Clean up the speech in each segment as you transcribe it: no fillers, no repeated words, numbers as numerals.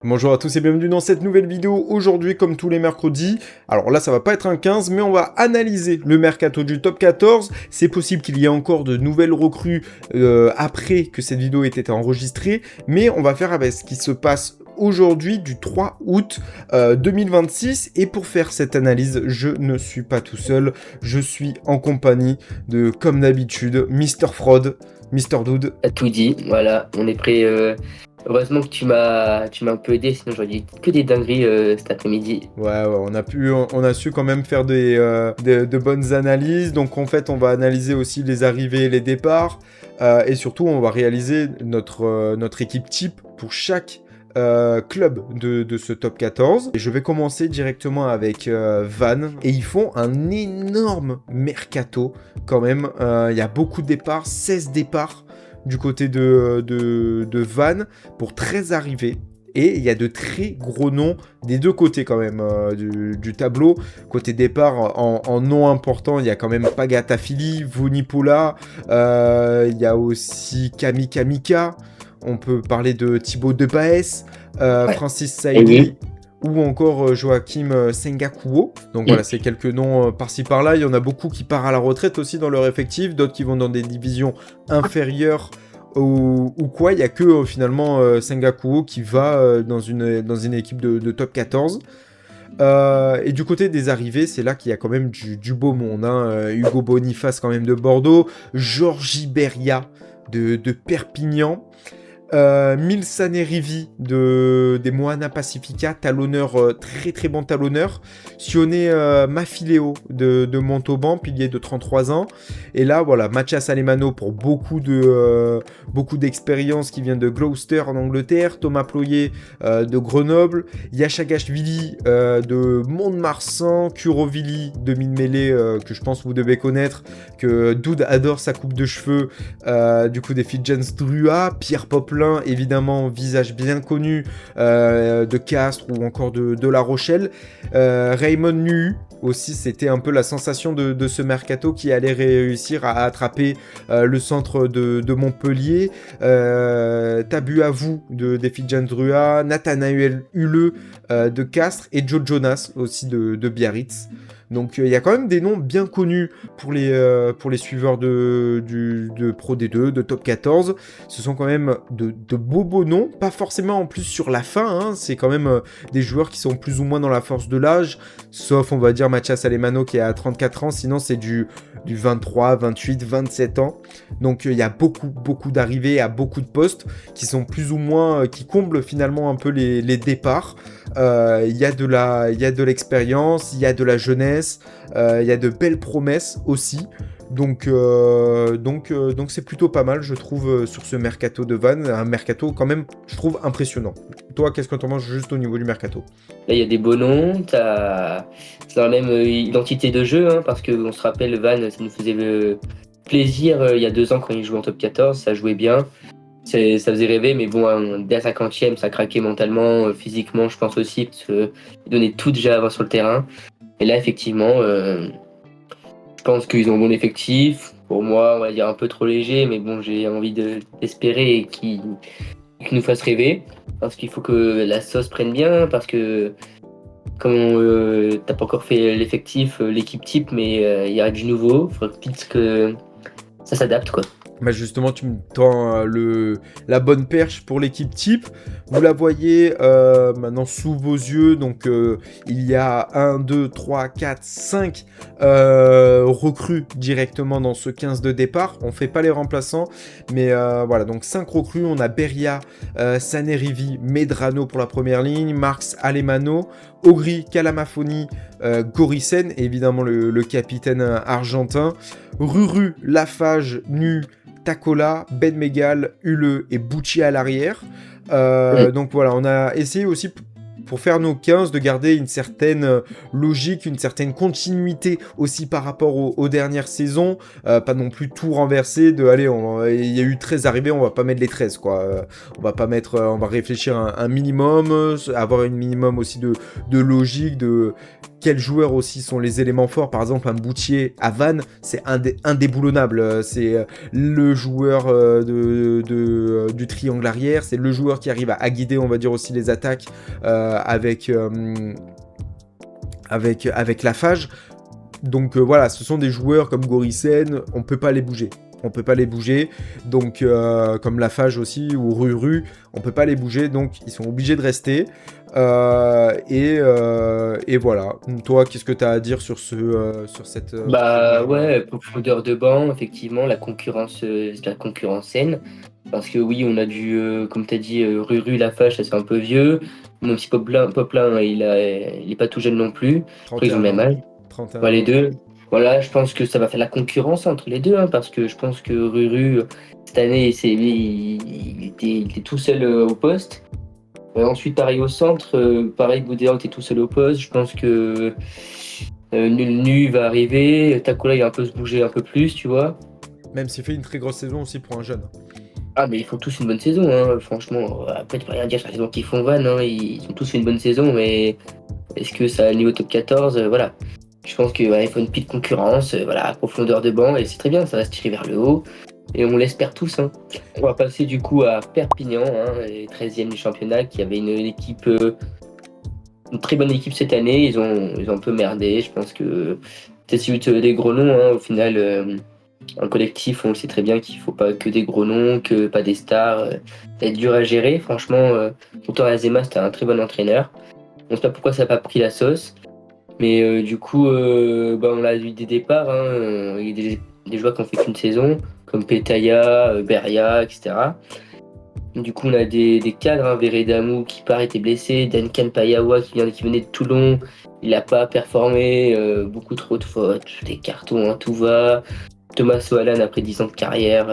Bonjour à tous et bienvenue dans cette nouvelle vidéo. Aujourd'hui, comme tous les mercredis, alors là ça va pas être un 15, mais on va analyser le mercato du top 14. C'est possible qu'il y ait encore de nouvelles recrues après que cette vidéo ait été enregistrée, mais on va faire avec ce qui se passe aujourd'hui du 3 août 2026. Et pour faire cette analyse, je ne suis pas tout seul, je suis en compagnie de, comme d'habitude, Mister Fraud, Mister Dude. T'as tout dit, voilà, on est prêt. Heureusement que tu m'as un peu aidé, sinon j'aurais dit que des dingueries cet après-midi. Ouais, on a su quand même faire de bonnes analyses. Donc en fait, on va analyser aussi les arrivées et les départs. Et surtout, on va réaliser notre équipe type pour chaque club de ce top 14. Et je vais commencer directement avec Van. Et ils font un énorme mercato quand même. Il y a beaucoup de départs, 16 départs du côté de Van pour 13 arrivées. Et il y a de très gros noms des deux côtés quand même du tableau. Côté départ, en nom important, il y a quand même Pagatafili, Vunipola, il y a aussi Kami Kamika, on peut parler de Thibaut Debaes, Ouais. Francis Et Saïdi, oui, ou encore Joachim Sengakuo. Donc voilà, c'est quelques noms par-ci par-là. Il y en a beaucoup qui partent à la retraite aussi dans leur effectif, d'autres qui vont dans des divisions inférieures ou quoi. Il n'y a que finalement Sengakuo qui va dans une équipe de top 14. Et du côté des arrivées, c'est là qu'il y a quand même du beau monde. Hugo Boniface quand même de Bordeaux, Georgie Beria de Perpignan, Milsane Rivi des Moana Pacifica, talonneur, très très bon talonneur. Sione Mafileo de Montauban, pilier de 33 ans. Et là, voilà, Mathias Alemano pour beaucoup d'expérience qui vient de Gloucester en Angleterre. Thomas Ployer de Grenoble. Yachagashvili de Mont-de-Marsan. Kurovili de Mine-Mêlée, que je pense vous devez connaître. Que Dude adore sa coupe de cheveux. Du coup, des Fidjens Drua. Pierre Poplin, évidemment, visage bien connu de Castres ou encore de La Rochelle. Raymond Nu aussi, c'était un peu la sensation de ce mercato qui allait réussir à attraper le centre de Montpellier. Tabu Avou des Fidjans Drua, Nathanaël Huleux de Castres et Joe Jonas aussi de Biarritz. Donc il y a quand même des noms bien connus pour les suiveurs de Pro D2, de Top 14. Ce sont quand même de beaux noms, pas forcément en plus sur la fin, hein. C'est quand même des joueurs qui sont plus ou moins dans la force de l'âge, sauf on va dire Mathias Alemano qui est à 34 ans, sinon c'est du 23, 28, 27 ans. Donc il y a beaucoup d'arrivées à beaucoup de postes qui sont plus ou moins, qui comblent finalement un peu les départs. Il y a de l'expérience, il y a de la jeunesse, il y a de belles promesses aussi. Donc c'est plutôt pas mal, je trouve, sur ce mercato de Van. Un mercato quand même, je trouve, impressionnant. Toi, qu'est-ce que t'en penses juste au niveau du mercato? là il y a des beaux noms, c'est la même identité de jeu, hein, parce qu'on se rappelle, Van, ça nous faisait plaisir il y a 2 ans quand il jouait en top 14, ça jouait bien. Ça faisait rêver, mais bon, dès la 50e, ça craquait mentalement, physiquement, je pense aussi, parce qu'il donnait tout déjà à avoir sur le terrain. Et là, effectivement, je pense qu'ils ont un bon effectif. Pour moi, on va dire un peu trop léger, mais bon, j'ai envie d'espérer qu'ils nous fassent rêver. Parce qu'il faut que la sauce prenne bien, parce que comme t'as pas encore fait l'effectif, l'équipe type, mais il y a du nouveau. Il faudrait vite que ça s'adapte, quoi. Bah justement, tu me tends la bonne perche pour l'équipe type. Vous la voyez maintenant sous vos yeux. Donc, il y a 1, 2, 3, 4, 5 recrues directement dans ce 15 de départ. On fait pas les remplaçants. Mais voilà, donc 5 recrues. On a Beria, Sanerivi, Medrano pour la première ligne. Marx Alemano, Ogri, Calamafoni, Gorisen, évidemment le capitaine argentin. Ruru, Lafage, Nu, Takola, Ben Megal, Huleux et Bucci à l'arrière. Donc voilà, on a essayé aussi pour faire nos 15 de garder une certaine logique, une certaine continuité aussi par rapport aux dernières saisons. Pas non plus tout renverser de allez, il y a eu 13 arrivées, on va pas mettre les 13 quoi. On va pas mettre, on va réfléchir un minimum, avoir un minimum aussi de logique, quels joueurs aussi sont les éléments forts. Par exemple, un Boutier à Vannes, c'est indéboulonnable. C'est le joueur du triangle arrière. C'est le joueur qui arrive à guider, on va dire, aussi les attaques avec la Fage. Donc voilà, ce sont des joueurs comme Gorisen, on peut pas les bouger. Donc comme Lafage aussi ou Ruru, on peut pas les bouger, donc ils sont obligés de rester. Et voilà. Toi, qu'est-ce que tu as à dire sur cette Ouais, profondeur de banc, effectivement, la concurrence saine. Parce que oui, on a comme tu as dit, Ruru, Lafage, ça c'est un peu vieux. Mon petit Poplin, il est pas tout jeune non plus. Après, ils ont le même âge. 31 Les ans. deux. Voilà, je pense que ça va faire la concurrence entre les deux, hein, parce que je pense que Ruru, cette année, il était tout seul au poste. Ensuite, pareil au centre, pareil, Boudéan était tout seul au poste. Je pense que Nu va arriver, Takola il va un peu se bouger un peu plus, tu vois. Même s'il fait une très grosse saison aussi pour un jeune. Ah, mais ils font tous une bonne saison, hein, franchement. Après, tu peux rien dire sur la saison qu'ils font Van, hein, ils ont tous fait une bonne saison, mais est-ce que ça a le niveau top 14? Voilà. Je pense qu'il faut une petite concurrence, voilà, profondeur de banc, et c'est très bien, ça va se tirer vers le haut, et on l'espère tous. Hein. On va passer du coup à Perpignan, hein, 13e du championnat, qui avait une équipe, une très bonne équipe cette année. Ils ont un peu merdé, je pense que peut-être si des gros noms, hein, au final, un collectif, on le sait très bien qu'il faut pas que des gros noms, que pas des stars, ça va être dur à gérer, franchement. Pourtant Azema c'était un très bon entraîneur, on ne sait pas pourquoi ça n'a pas pris la sauce. Mais du coup, on a eu des départs. Hein. Il y a des joueurs qui ont fait qu'une saison, comme Petaya, Beria, etc. Du coup, on a des cadres. Hein. Veredamou qui part était blessé. Duncan Payawa qui venait de Toulon. Il n'a pas performé. Beaucoup trop de fautes, des cartons, hein, tout va. Thomas Soalan, après 10 ans de carrière,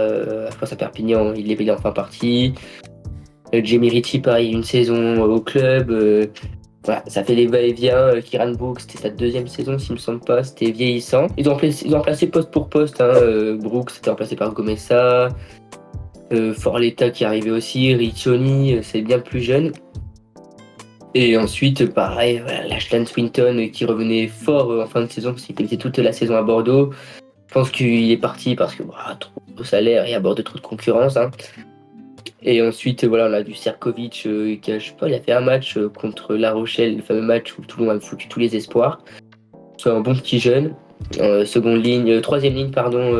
face à Perpignan, il est enfin parti. Jamie Ritchie, pareil, une saison au club. Voilà, ça fait les va-et-vient. Kieran Brooks, c'était sa deuxième saison, s'il me semble pas, c'était vieillissant. Ils ont remplacé poste pour poste. Hein. Brooks était remplacé par Gomessa. Forletta qui arrivait aussi. Riccioni, c'est bien plus jeune. Et ensuite, pareil, voilà, Lachlan Swinton qui revenait fort en fin de saison, parce qu'il était toute la saison à Bordeaux. Je pense qu'il est parti parce que trop de salaire et à Bordeaux trop de concurrence. Hein. Et ensuite, voilà, on a du Serkovic qui a, je sais pas, il a fait un match contre La Rochelle, le fameux match où Toulon a foutu tous les espoirs. C'est un bon petit jeune. Troisième ligne, pardon,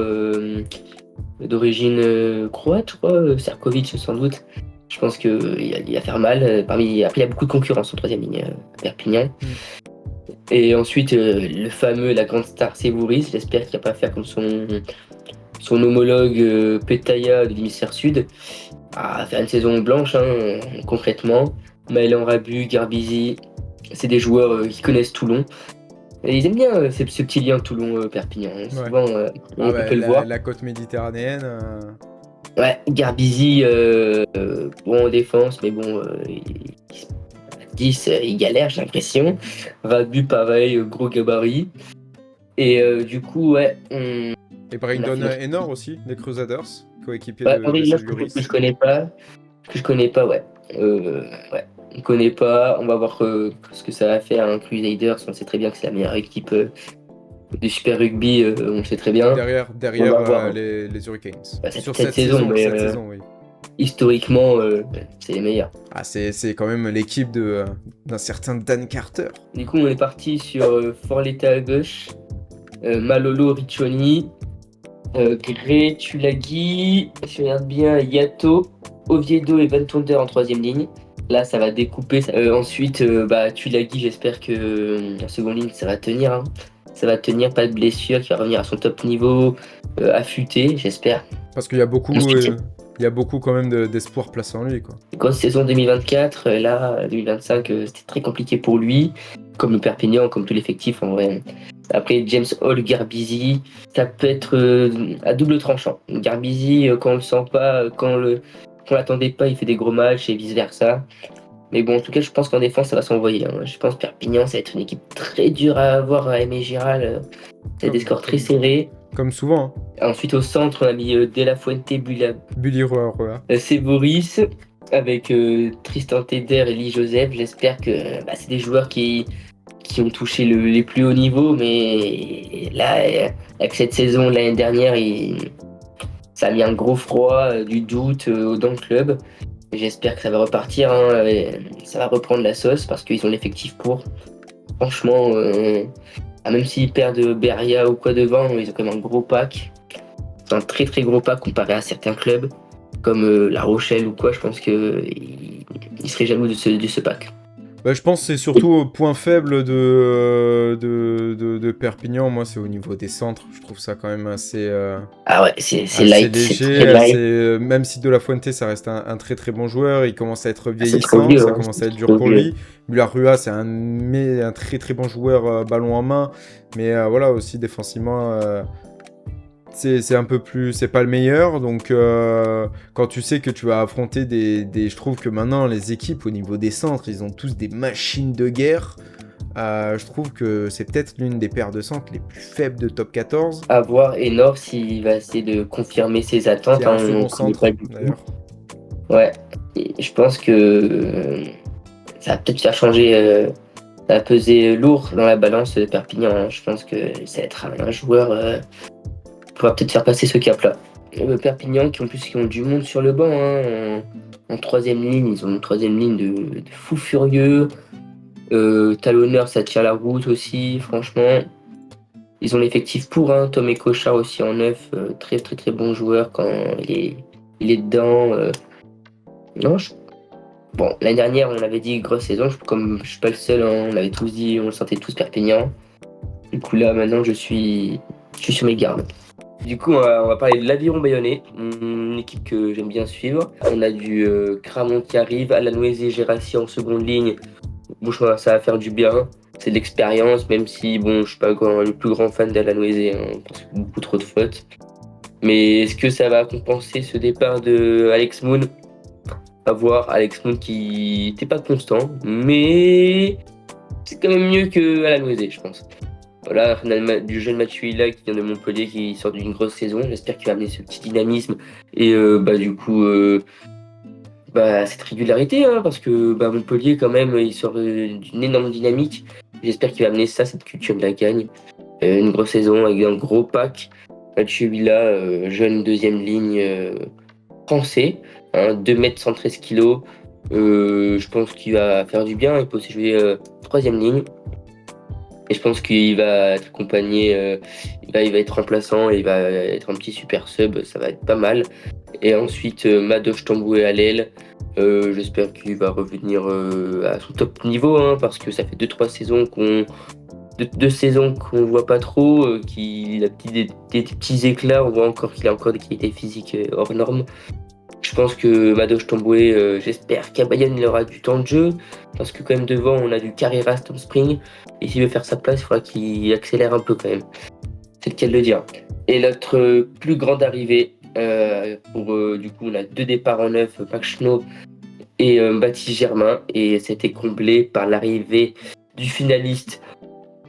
d'origine croate, je crois, Serkovic sans doute. Je pense qu'il va faire mal. Après, il y a beaucoup de concurrence en troisième ligne à Perpignan. Et ensuite, la grande star, c'est Vouris. J'espère qu'il va pas faire comme son homologue Petaya de l'hémisphère sud. À faire une saison blanche, hein, concrètement. Maëlan Rabu, Garbizi, c'est des joueurs qui connaissent Toulon. Et ils aiment bien ce petit lien Toulon-Perpignan. Hein. Souvent, on peut le voir. La côte méditerranéenne. Ouais, Garbizi, bon en défense, mais bon, 10, il galère, j'ai l'impression. Rabu, pareil, gros gabarit. Et du coup, ouais. Et Brandon Enor aussi, des Crusaders, coéquipier de Salguiris. Que je connais pas, ouais. On connaît pas, on va voir ce que ça va faire. Hein. Crusaders, on sait très bien que c'est la meilleure équipe du Super Rugby, on le sait très bien. Derrière les Hurricanes. Sur cette saison, oui. Historiquement, c'est les meilleurs. Ah, c'est quand même l'équipe d'un certain Dan Carter. Du coup, on est parti sur Forletta à gauche, Malolo, Riccioni, Gray, Tulagi, si on regarde bien, Yato, Oviedo et Van Tonder en troisième ligne. Là, ça va découper. Ensuite, Tulagi, j'espère que en seconde ligne, ça va tenir. Hein. Ça va tenir, pas de blessure, qui va revenir à son top niveau, affûté, j'espère. Parce qu'il y a beaucoup, il y a beaucoup quand même d'espoir placé en lui, quoi. Grosse saison 2024, là, 2025, c'était très compliqué pour lui, comme le Perpignan, comme tout l'effectif en vrai. Après, James Hall, Garbizi, ça peut être à double tranchant. Garbizi, quand on le sent pas, quand on l'attendait pas, il fait des gros matchs et vice-versa. Mais bon, en tout cas, je pense qu'en défense, ça va s'envoyer. Hein. Je pense que Perpignan, ça va être une équipe très dure à avoir à Aimé Giral. C'est des scores très serrés. Comme souvent. Hein. Ensuite, au centre, on a mis De La Fuente, Bully Roa. C'est Boris, avec Tristan Teder et Lee Joseph. J'espère que c'est des joueurs qui qui ont touché les plus hauts niveaux, mais là, avec cette saison l'année dernière, ça a mis un gros froid, du doute dans le club. J'espère que ça va repartir, hein, et ça va reprendre la sauce parce qu'ils ont l'effectif pour. Franchement, même s'ils perdent Beria ou quoi devant, ils ont quand même un gros pack. C'est un très très gros pack comparé à certains clubs, comme La Rochelle ou quoi. Je pense qu'ils seraient jaloux de ce pack. Bah, je pense que c'est surtout au point faible de Perpignan, moi c'est au niveau des centres, je trouve ça quand même assez, Ah ouais, c'est assez light, c'est léger, très light. même si De La Fuente ça reste un très très bon joueur, il commence à être C'est trop vieillissant, vieux, ça hein, commence à être c'est dur trop pour vieux. lui. Mularrua c'est un très très bon joueur ballon en main, mais voilà aussi défensivement c'est un peu plus, c'est pas le meilleur, donc quand tu sais que tu vas affronter je trouve que maintenant les équipes au niveau des centres, ils ont tous des machines de guerre. Je trouve que c'est peut-être l'une des paires de centres les plus faibles de top 14. À voir Enor s'il va essayer de confirmer ses attentes. Qui a un On second ne connaît centre pas du tout. d'ailleurs. Ouais, et je pense que ça va peut-être faire changer, ça va peser lourd dans la balance de Perpignan, hein. Je pense que ça va être un joueur qui pourra peut-être faire passer ce cap-là. Perpignan qui ont du monde sur le banc, hein, en troisième ligne, ils ont une troisième ligne de fou furieux. Talonneur, ça tient la route aussi, franchement. Ils ont l'effectif pour, hein. Tom et Cochard aussi en neuf, très très très bon joueur quand il est dedans. Non, bon, l'année dernière, on avait dit grosse saison, comme je suis pas le seul, hein, on avait tous dit, on le sentait tous Perpignan. Du coup, là, maintenant, je suis sur mes gardes. Du coup, on va parler de l'Aviron Bayonnais, une équipe que j'aime bien suivre. On a du Cramont qui arrive, Alanoël, Gérassi en seconde ligne. Bon, je pense que ça va faire du bien. C'est de l'expérience, même si bon, je suis pas le plus grand fan d'Alanoël, hein, parce que beaucoup trop de fautes. Mais est-ce que ça va compenser ce départ de Alex Moon? À voir, Alex Moon qui n'était pas constant, mais c'est quand même mieux que Alanoël, je pense. Voilà, on a du jeune Mathieu Hilla qui vient de Montpellier, qui sort d'une grosse saison. J'espère qu'il va amener ce petit dynamisme et du coup cette régularité, hein, parce que Montpellier quand même, il sort d'une énorme dynamique. J'espère qu'il va amener ça, cette culture de la gagne. Une grosse saison avec un gros pack. Mathieu Hilla, jeune deuxième ligne français, hein, 2 m 113 kg. Je pense qu'il va faire du bien. Il peut aussi jouer troisième ligne. Et je pense qu'il va être accompagné, il va être remplaçant et il va être un petit super sub, ça va être pas mal. Et ensuite, Madoche Tamboué à l'aile. J'espère qu'il va revenir à son top niveau, hein, parce que ça fait 2-3 saisons deux saisons qu'on voit pas trop, qu'il a des petits éclats, on voit encore qu'il a encore des qualités physiques hors normes. Je pense que Madoche Tamboué, j'espère qu'à Bayonne il aura du temps de jeu, parce que quand même devant on a du Carreras Tom Spring, et s'il veut faire sa place, il faudra qu'il accélère un peu quand même. C'est le cas de le dire. Et notre plus grande arrivée, du coup on a 2 départs en neuf, Paccheno et Baptiste Germain, et c'était comblé par l'arrivée du finaliste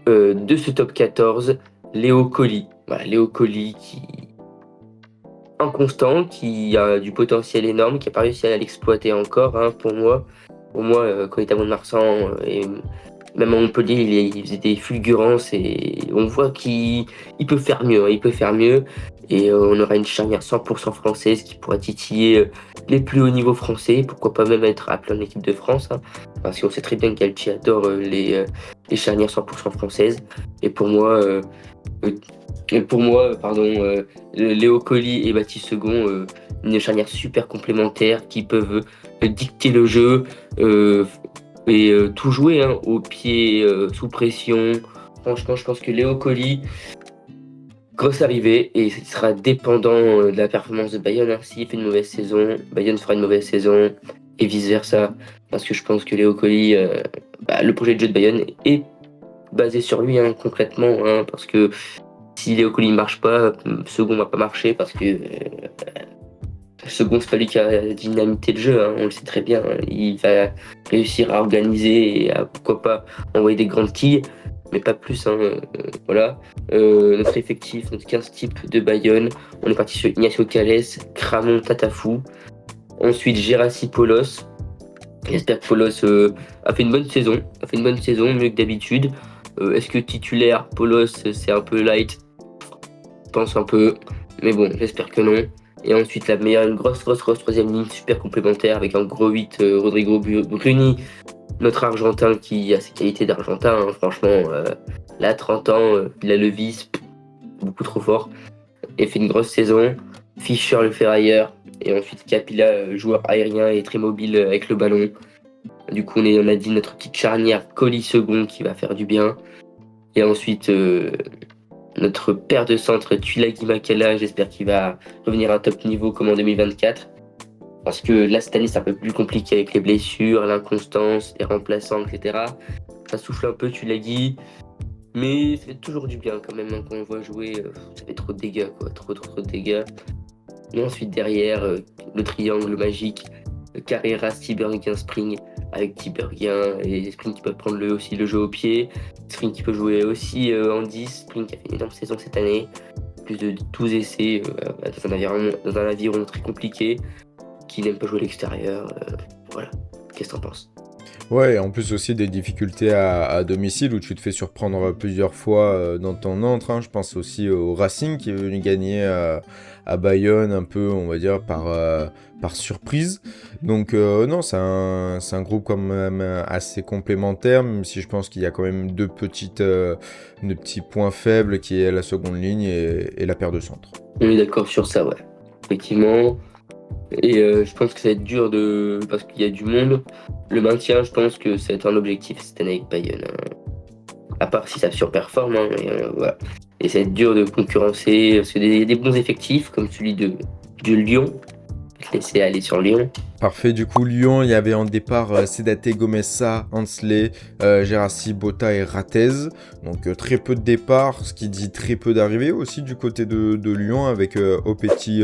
de ce top 14, Léo Colli. Voilà, Léo Colli qui inconstant, qui a du potentiel énorme, qui n'a pas réussi à l'exploiter encore, hein, pour moi. Pour moi, quand il était à Mont-de-Marsan et même à Montpellier, il faisait des fulgurances et on voit qu'il peut faire mieux, hein, il peut faire mieux. Et on aura une charnière 100% française qui pourra titiller les plus hauts niveaux français, pourquoi pas même être appelé en équipe de France, hein, parce qu'on sait très bien qu'Alti adore les charnières 100% françaises. Et pour moi, Léo Colli et Baptiste Second, une charnière super complémentaire qui peuvent dicter le jeu et tout jouer, hein, au pied, sous pression. Franchement, je pense que Léo Colli, grosse arrivée, et il sera dépendant de la performance de Bayonne, hein. S'il fait une mauvaise saison, Bayonne fera une mauvaise saison, et vice-versa. Parce que je pense que Léo Colli, le projet de jeu de Bayonne est basé sur lui, hein, concrètement, hein, parce que si Léo Colli ne marche pas, Second va pas marcher, parce que Second, c'est pas lui qui a dynamité le jeu, hein, on le sait très bien, hein. Il va réussir à organiser et à, pourquoi pas, envoyer des grandes quilles, mais pas plus, hein, voilà. Notre effectif, notre 15 type de Bayonne, on est parti sur Ignacio Calès, Cramon Tatafou, ensuite Gérassi Polos, J'espère que Polos a fait une bonne saison, mieux que d'habitude. Est-ce que titulaire, Polos, c'est un peu light? Je pense un peu, mais bon, j'espère que non. Et ensuite, une grosse troisième ligne, super complémentaire, avec un gros 8, Rodrigo Bruni, notre Argentin qui a ses qualités d'Argentin, hein, franchement. Là, 30 ans, il a le vice, beaucoup trop fort. Et fait une grosse saison. Fischer le ferrailleur. Et ensuite, Capilla, joueur aérien et très mobile avec le ballon. Du coup, on a dit notre petite charnière Colis second qui va faire du bien. Et ensuite, notre paire de centre Tuilagi Makala, j'espère qu'il va revenir à un top niveau comme en 2024. Parce que là, cette année, c'est un peu plus compliqué avec les blessures, l'inconstance, les remplaçants, etc. Ça souffle un peu Tuilagi. Mais ça fait toujours du bien quand même, hein, quand on voit jouer. Ça fait trop de dégâts, quoi. Trop de dégâts. Et ensuite, derrière, le triangle magique. Carrera, Tiberghien, Spring, avec Tiberghien et Spring qui peuvent prendre aussi le jeu au pied. Spring qui peut jouer aussi en 10. Spring qui a fait une énorme saison cette année. Plus de 12 essais dans un aviron très compliqué. Qui n'aime pas jouer à l'extérieur. Voilà. Qu'est-ce que t'en penses? Ouais, et en plus aussi des difficultés à domicile où tu te fais surprendre plusieurs fois dans ton entre, hein. Je pense aussi au Racing qui est venu gagner à Bayonne un peu, on va dire, par surprise. Donc non, c'est un groupe quand même assez complémentaire, même si je pense qu'il y a quand même deux petits points faibles qui est la seconde ligne et la paire de centre. On est d'accord sur ça, ouais. Effectivement. Et je pense que ça va être dur parce qu'il y a du monde. Le maintien, je pense que ça va être un objectif cette année avec Bayonne, hein. À part si ça surperforme, hein, voilà. Et ça va être dur de concurrencer, parce qu'il y a des bons effectifs, comme celui de Lyon. Je vais te laisser aller sur Lyon. Parfait, du coup, Lyon, il y avait en départ Sedate, Gomessa, Hansley, Gérassi, Botta et Ratez. Donc très peu de départ, ce qui dit très peu d'arrivées aussi du côté de Lyon, avec Opetti,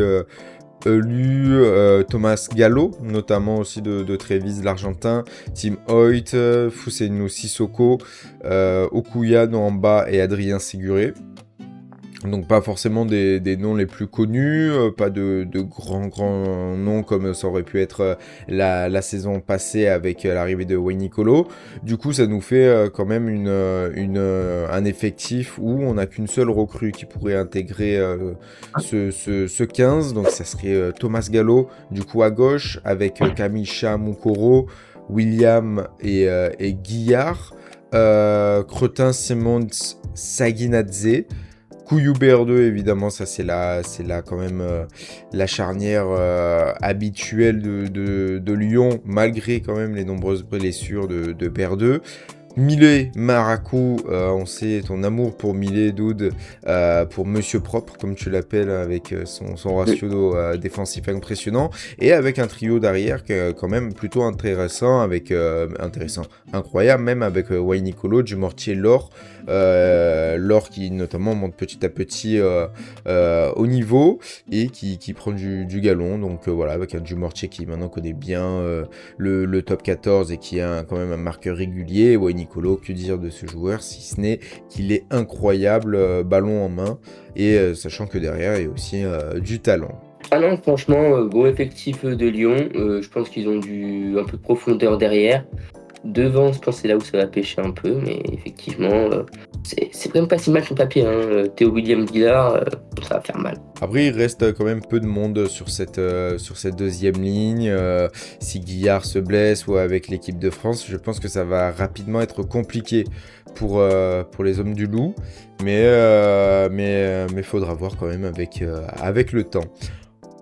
Thomas Gallo, notamment aussi de Trévise, l'Argentin, Tim Hoyt, Fousseinou Sissoko, Okuya Noamba et Adrien Séguré. Donc pas forcément des noms les plus connus, pas de grands noms comme ça aurait pu être la saison passée avec l'arrivée de Wayne Nicolo. Du coup ça nous fait quand même un effectif où on n'a qu'une seule recrue qui pourrait intégrer ce 15. Donc ça serait Thomas Gallo du coup à gauche avec Kamisha Mukoro, William et Guillard, Cretin Simons Saginadze, Couillou BR2, évidemment, ça c'est là quand même la charnière habituelle de Lyon, malgré quand même les nombreuses blessures de BR2. Millet, Maracou, on sait ton amour pour Millet, Doud, pour Monsieur Propre, comme tu l'appelles, avec son ratio défensif impressionnant, et avec un trio derrière qui est quand même plutôt intéressant, incroyable, même avec Wayne Nicolo, Dumortier, Laure qui notamment monte petit à petit au niveau, et qui prend du galon, donc voilà, avec un Dumortier qui maintenant connaît bien le top 14 et qui est quand même un marqueur régulier. Wayne Nicolo, que dire de ce joueur si ce n'est qu'il est incroyable, ballon en main, et sachant que derrière il y a aussi du talent. Ah non, franchement, gros effectif de Lyon. Je pense qu'ils ont un peu de profondeur derrière. Devant, je pense que c'est là où ça va pêcher un peu, mais effectivement, c'est quand même pas si mal sur papier, hein. Théo William Guillard, ça va faire mal. Après, il reste quand même peu de monde sur cette deuxième ligne. Si Guillard se blesse ou avec l'équipe de France, je pense que ça va rapidement être compliqué pour les hommes du loup. Mais faudra voir quand même avec le temps.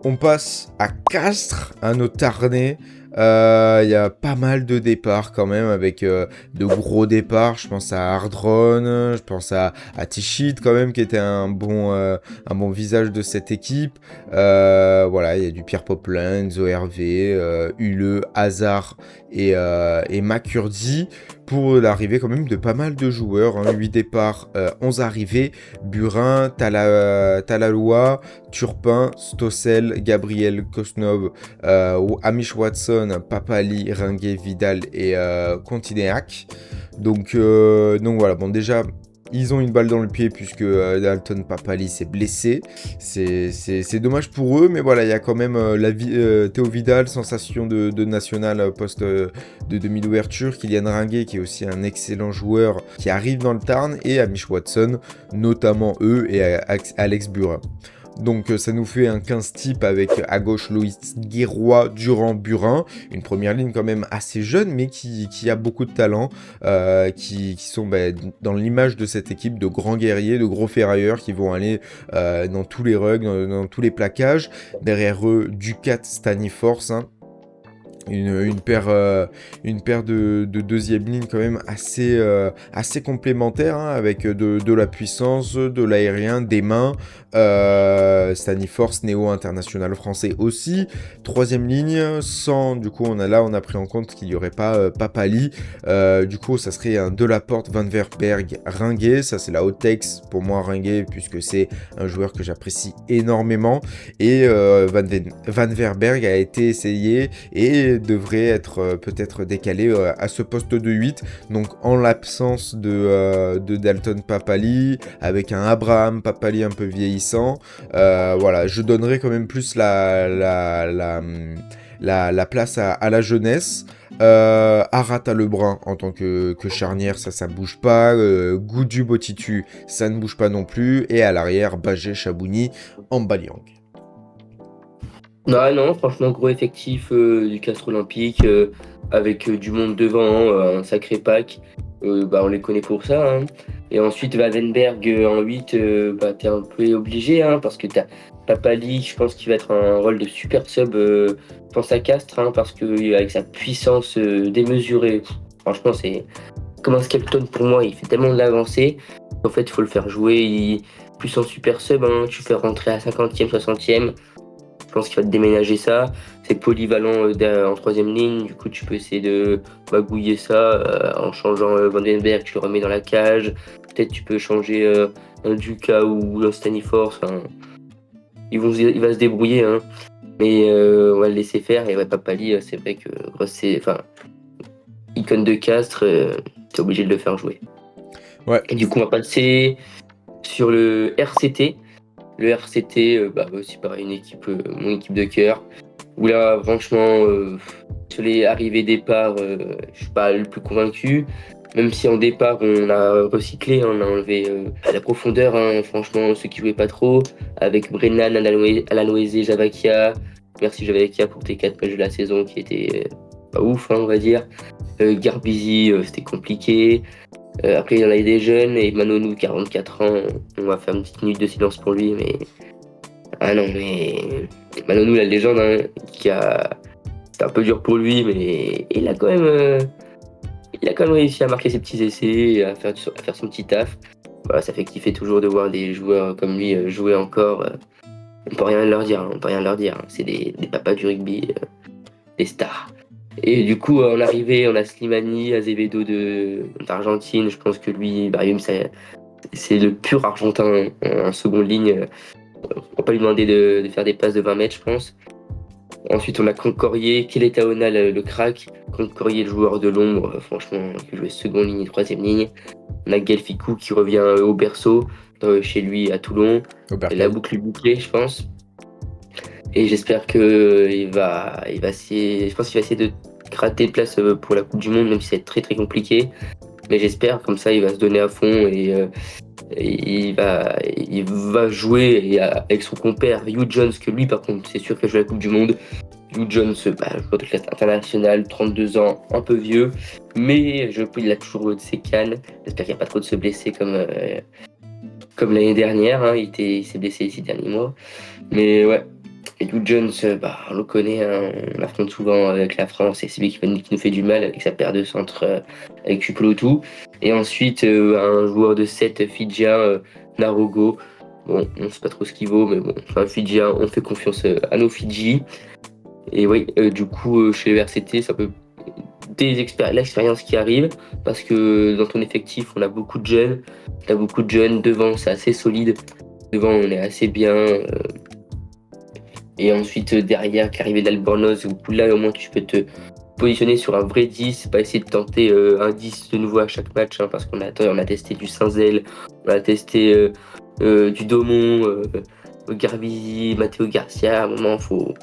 On passe à Castres, à nos Tarnais. Il y a pas mal de départs quand même, avec de gros départs. Je pense à Ardron, je pense à Tichit quand même, qui était un bon visage de cette équipe. Voilà, il y a du Pierre Poplin, Enzo Hervé, Huleux, Hazard et Makurdi, pour l'arrivée quand même de pas mal de joueurs, hein. 8 départs, 11 arrivées, Burin, Talaloa, Turpin, Stossel, Gabriel Kosnov, Amish Watson, Papali, Ringuet, Vidal et Continéac. Donc voilà, bon déjà, ils ont une balle dans le pied puisque Dalton Papali s'est blessé. C'est dommage pour eux, mais voilà, il y a quand même Théo Vidal, sensation de national poste de demi-d'ouverture, Kylian Ringuet qui est aussi un excellent joueur qui arrive dans le Tarn, et Amish Watson, notamment eux, et Alex Burin. Donc ça nous fait un 15 type avec à gauche Loïs Guérois, Durand, Burin, une première ligne quand même assez jeune mais qui a beaucoup de talent, qui sont dans l'image de cette équipe de grands guerriers, de gros ferrailleurs qui vont aller dans tous les rugs, dans tous les plaquages. Derrière eux, Ducat, Staniforce, hein. Une paire de deuxième ligne quand même assez complémentaire, hein, avec de la puissance, de l'aérien, des mains. Staniforce, néo international français aussi. Troisième ligne, sans, du coup on a pris en compte qu'il n'y aurait pas Papali. Du coup ça serait un Delaporte, Van Verberg, Ringuet. Ça c'est la Otex pour moi, Ringuet, puisque c'est un joueur que j'apprécie énormément. Et Van Verberg a été essayé et devrait être peut-être décalé à ce poste de 8. Donc en l'absence de Dalton Papali, avec un Abraham Papali un peu vieillissant, voilà, je donnerais quand même plus la place à la jeunesse. Arata Lebrun en tant que charnière, ça bouge pas. Goudu Botitu, ça ne bouge pas non plus. Et à l'arrière, Bagé, Chabouni, Ambaliang. Non, franchement, gros effectif du Castres Olympique, avec du monde devant, un sacré pack. On les connaît pour ça, hein. Et ensuite, Vandenberg en 8, t'es un peu obligé, hein, parce que t'as Papali, je pense qu'il va être un rôle de super sub, je pense à Castres, hein, parce que avec sa puissance démesurée, franchement, c'est comme un Skeleton pour moi, il fait tellement de l'avancée. En fait, il faut le faire jouer, puissance super sub, hein, tu fais rentrer à 50e, 60e. Je pense qu'il va te déménager ça. C'est polyvalent en troisième ligne. Du coup, tu peux essayer de magouiller ça en changeant Vandenberg, tu le remets dans la cage. Peut-être tu peux changer un Duca ou un Staniforce. Enfin, il va se débrouiller, hein. Mais on va le laisser faire. Et ouais, Papali, c'est vrai que icône de Castres, t'es obligé de le faire jouer. Ouais. Et du coup, on va passer sur le RCT. Le RCT, aussi pareil, mon équipe de cœur. Où là, franchement, sur les arrivées-départs, je suis pas le plus convaincu. Même si en départ, on a recyclé, hein, on a enlevé à la profondeur, hein, franchement, ceux qui jouaient pas trop. Avec Brennan, Alanoese, Javakia. Merci Javakia pour tes 4 matchs de la saison qui étaient pas ouf, hein, on va dire. Garbizi, c'était compliqué. Après, il y en a des jeunes, et Manonou, 44 ans, on va faire une petite minute de silence pour lui, mais... Ah non, mais... Manonou, la légende, hein, c'était un peu dur pour lui, mais il a quand même réussi à marquer ses petits essais, à faire son petit taf. Voilà, ça fait kiffer toujours de voir des joueurs comme lui jouer encore. On peut rien leur dire, hein. C'est des papas du rugby, des stars. Et du coup, en arrivée, on a Slimani, Azevedo d'Argentine. Je pense que lui, c'est le pur argentin en seconde ligne. On va pas lui demander de faire des passes de 20 mètres, je pense. Ensuite, on a Concorier, Keletaona, le crack. Concorier, le joueur de l'ombre, franchement, qui jouait seconde ligne et troisième ligne. On a Gelficou qui revient au berceau, chez lui à Toulon. La boucle bouclée, je pense. Et j'espère qu'il va essayer. Je pense qu'il va essayer de gratter de place pour la Coupe du Monde, même si c'est très très compliqué. Mais j'espère, comme ça, il va se donner à fond et il va jouer avec son compère Hugh Jones, que lui, par contre, c'est sûr qu'il va jouer la Coupe du Monde. Hugh Jones, joueur de classe internationale, 32 ans, un peu vieux, mais il a toujours de ses cannes. J'espère qu'il n'y a pas trop de se blesser comme l'année dernière, hein. Il s'est blessé ces derniers mois. Mais ouais. Et Hugh Jones, on le connaît, hein, on affronte souvent avec la France et c'est lui qui nous fait du mal avec sa paire de centre avec Chupolotu. Et ensuite, un joueur de 7 fidjien, Narogo. Bon, on ne sait pas trop ce qu'il vaut, mais bon, un fidjien, on fait confiance à nos Fidji. Et oui, du coup, chez le RCT, c'est un peu l'expérience qui arrive, parce que dans ton effectif, on a beaucoup de jeunes. Devant, c'est assez solide. Devant, on est assez bien. Et ensuite, derrière, l'arrivée d'Albornoz, où là, au moins, tu peux te positionner sur un vrai 10, pas essayer de tenter un 10 de nouveau à chaque match, hein, parce on a testé du Saint-Zel, on a testé du Daumont, Garbisi, Matteo Garcia. À un moment, faut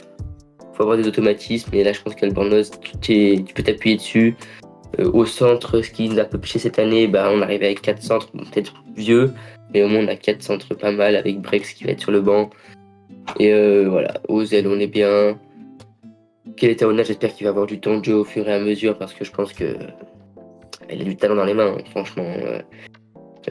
avoir des automatismes, et là je pense qu'Albornoz, tu peux t'appuyer dessus. Au centre, ce qui nous a peu pêché cette année, on arrive avec 4 centres, peut-être vieux, mais au moins on a 4 centres pas mal, avec Brex qui va être sur le banc. Et voilà, aux ailes, on est bien. Keletaona, j'espère qu'il va avoir du temps de jeu au fur et à mesure, parce que je pense que il a du talent dans les mains, hein, franchement.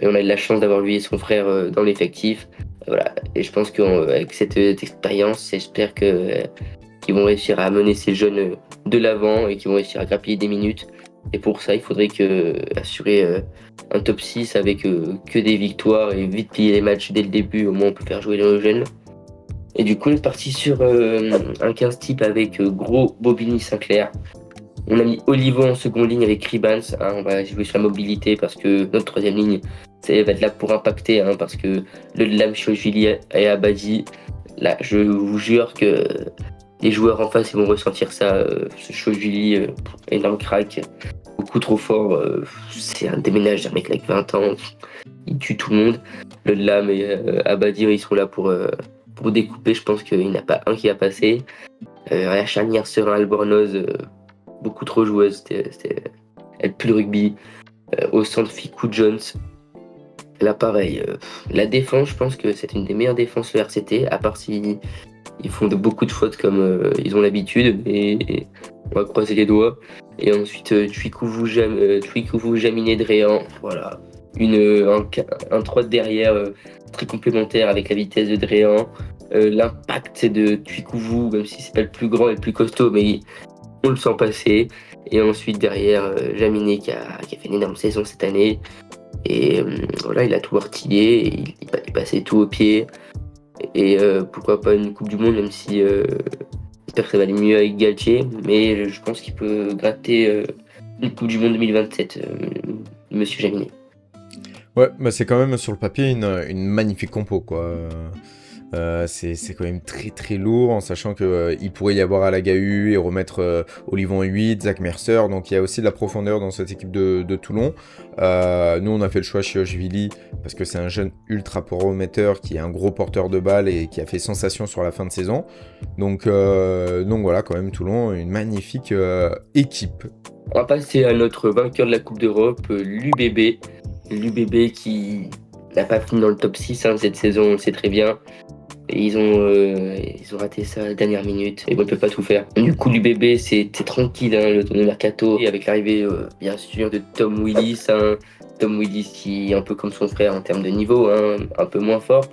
Et on a eu de la chance d'avoir lui et son frère dans l'effectif. Voilà. Et je pense qu'avec cette expérience, j'espère qu'ils vont réussir à mener ces jeunes de l'avant et qu'ils vont réussir à grappiller des minutes. Et pour ça, il faudrait assurer un top 6 avec que des victoires et vite plier les matchs dès le début. Au moins, on peut faire jouer nos jeunes. Et du coup, on est parti sur un 15 type avec Gros, Bobigny, Sinclair. On a mis Olivo en seconde ligne avec Ribans. Hein, on va jouer sur la mobilité parce que notre troisième ligne, ça va être là pour impacter. Hein, parce que le Lam, Chojili et Abadi, là, je vous jure que les joueurs en face ils vont ressentir ça. Ce Chojili, énorme crack, beaucoup trop fort. C'est un déménage d'un mec avec 20 ans. Il tue tout le monde. Le Lam et Abadi, ils sont là pour découper. Je pense qu'il n'y en a pas un qui va passer. La charnière Serein Albornoz, beaucoup trop joueuse. Elle pue le rugby. Au centre, Ficou Jones. Là, pareil. La défense, je pense que c'est une des meilleures défenses de RCT, à part si ils font beaucoup de fautes comme ils ont l'habitude. Mais on va croiser les doigts. Et ensuite, Twikouvou, Jaminé, Dréan. Voilà. Un 3 de derrière, très complémentaire avec la vitesse de Dréan. L'impact de Twikouvou, même si c'est pas le plus grand et le plus costaud, mais on le sent passer. Et ensuite derrière, Jaminé qui a fait une énorme saison cette année. Et voilà, il a tout artillé, il passait tout au pied. Et pourquoi pas une Coupe du Monde, même si j'espère que ça va aller mieux avec Galtier. Mais je pense qu'il peut gratter une Coupe du Monde 2027, Monsieur Jaminet. Ouais, c'est quand même sur le papier une magnifique compo, quoi. C'est quand même très très lourd, en sachant qu'il pourrait y avoir Alagahu et remettre Olivon 8, Zach Mercer, donc il y a aussi de la profondeur dans cette équipe de Toulon. Nous on a fait le choix chez Ojvili parce que c'est un jeune ultra prometteur qui est un gros porteur de balle et qui a fait sensation sur la fin de saison. Donc voilà, quand même Toulon, une magnifique équipe. On va passer à notre vainqueur de la Coupe d'Europe, l'UBB. L'UBB qui n'a pas fini dans le top 6 cette saison, on le sait très bien. Et ils ont raté ça à la dernière minute. Et bon, on ne peut pas tout faire. Du coup, l'UBB, c'était tranquille, hein, le mercato. Et avec l'arrivée, bien sûr, de Tom Willis. Hein, Tom Willis qui est un peu comme son frère en termes de niveau, hein, un peu moins fort.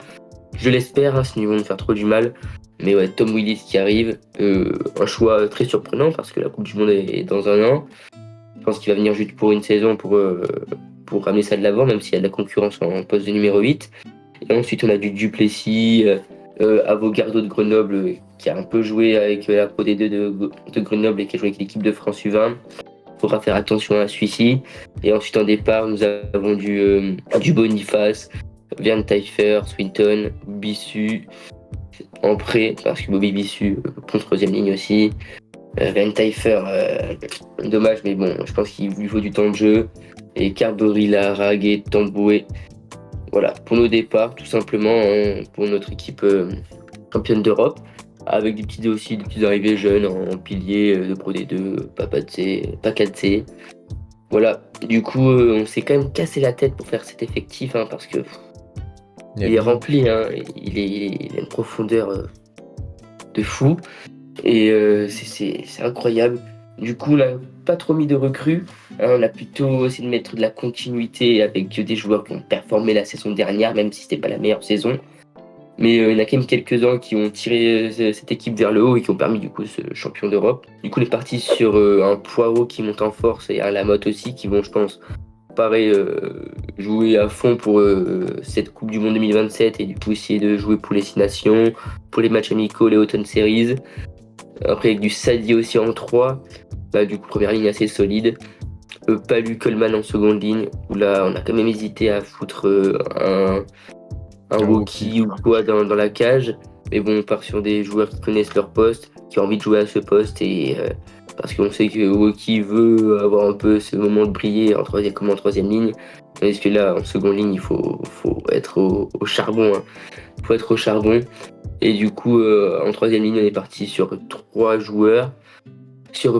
Je l'espère, hein, sinon ils vont me faire trop du mal. Mais ouais, Tom Willis qui arrive. Un choix très surprenant parce que la Coupe du Monde est dans un an. Je pense qu'il va venir juste pour une saison pour ramener ça de l'avant, même s'il y a de la concurrence en poste de numéro 8. Et ensuite, on a du Duplessis, Avogardo de Grenoble, qui a un peu joué avec la Pro D2 de Grenoble et qui a joué avec l'équipe de France U20. Il faudra faire attention à celui-ci. Et ensuite, en départ, nous avons du Boniface, Vern Taifer, Swinton, Bissu, en prêt, parce que Bobby Bissu prend troisième ligne aussi. Vern Taifer, dommage, mais bon, je pense qu'il lui faut du temps de jeu. Et Carberry, Larrague, Tamboué. Voilà, pour nos départs, tout simplement, hein, pour notre équipe championne d'Europe, avec des petites arrivées jeunes en pilier de Pro D2, Pakadze. Voilà, du coup, on s'est quand même cassé la tête pour faire cet effectif, hein, parce que il est rempli, hein, il a une profondeur de fou, et c'est incroyable. Du coup, on n'a pas trop mis de recrues, hein, on a plutôt essayé de mettre de la continuité avec des joueurs qui ont performé la saison dernière, même si c'était pas la meilleure saison. Mais il y en a quand même quelques-uns qui ont tiré cette équipe vers le haut et qui ont permis du coup ce champion d'Europe. Du coup, on est parti sur un Poirot qui monte en force et un Lamotte aussi qui vont, je pense, pareil, jouer à fond pour cette Coupe du Monde 2027 et du coup essayer de jouer pour les 6 nations, pour les matchs amicaux, les Autumn Series. Après, avec du Sadi aussi en 3. Du coup, première ligne assez solide. Palu Coleman en seconde ligne, où là, on a quand même hésité à foutre un Woki ou quoi dans la cage. Mais bon, on part sur des joueurs qui connaissent leur poste, qui ont envie de jouer à ce poste et parce qu'on sait que Woki veut avoir un peu ce moment de briller comme en troisième ligne. Tandis que là, en seconde ligne, faut être au charbon. Hein. Faut être au charbon. Et du coup, en troisième ligne, on est parti sur 3 joueurs.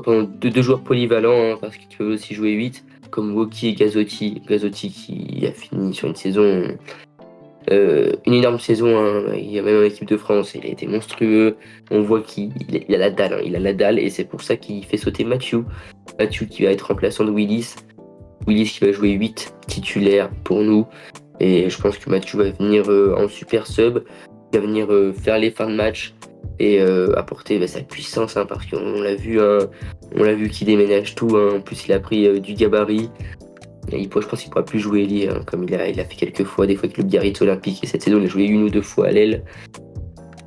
Pendant deux joueurs polyvalents, hein, parce que tu peux aussi jouer 8, comme Woki et Gazotti. Gazotti qui a fini sur une saison, une énorme saison. Hein. Il a même en équipe de France, il a été monstrueux. On voit qu'il a la dalle. Hein. Il a la dalle et c'est pour ça qu'il fait sauter Mathieu. Mathieu qui va être remplaçant de Willis. Willis qui va jouer 8 titulaire pour nous. Et je pense que Mathieu va venir en super sub. Il va venir faire les fins de match et apporter sa puissance, hein, parce qu'on l'a vu, hein, qu'il déménage tout. Hein. En plus, il a pris du gabarit. Et je pense qu'il ne pourra plus jouer ailier, hein, comme il a fait quelques fois, des fois avec le Biarritz Olympique. Et cette saison, il a joué 1 ou 2 fois à l'aile.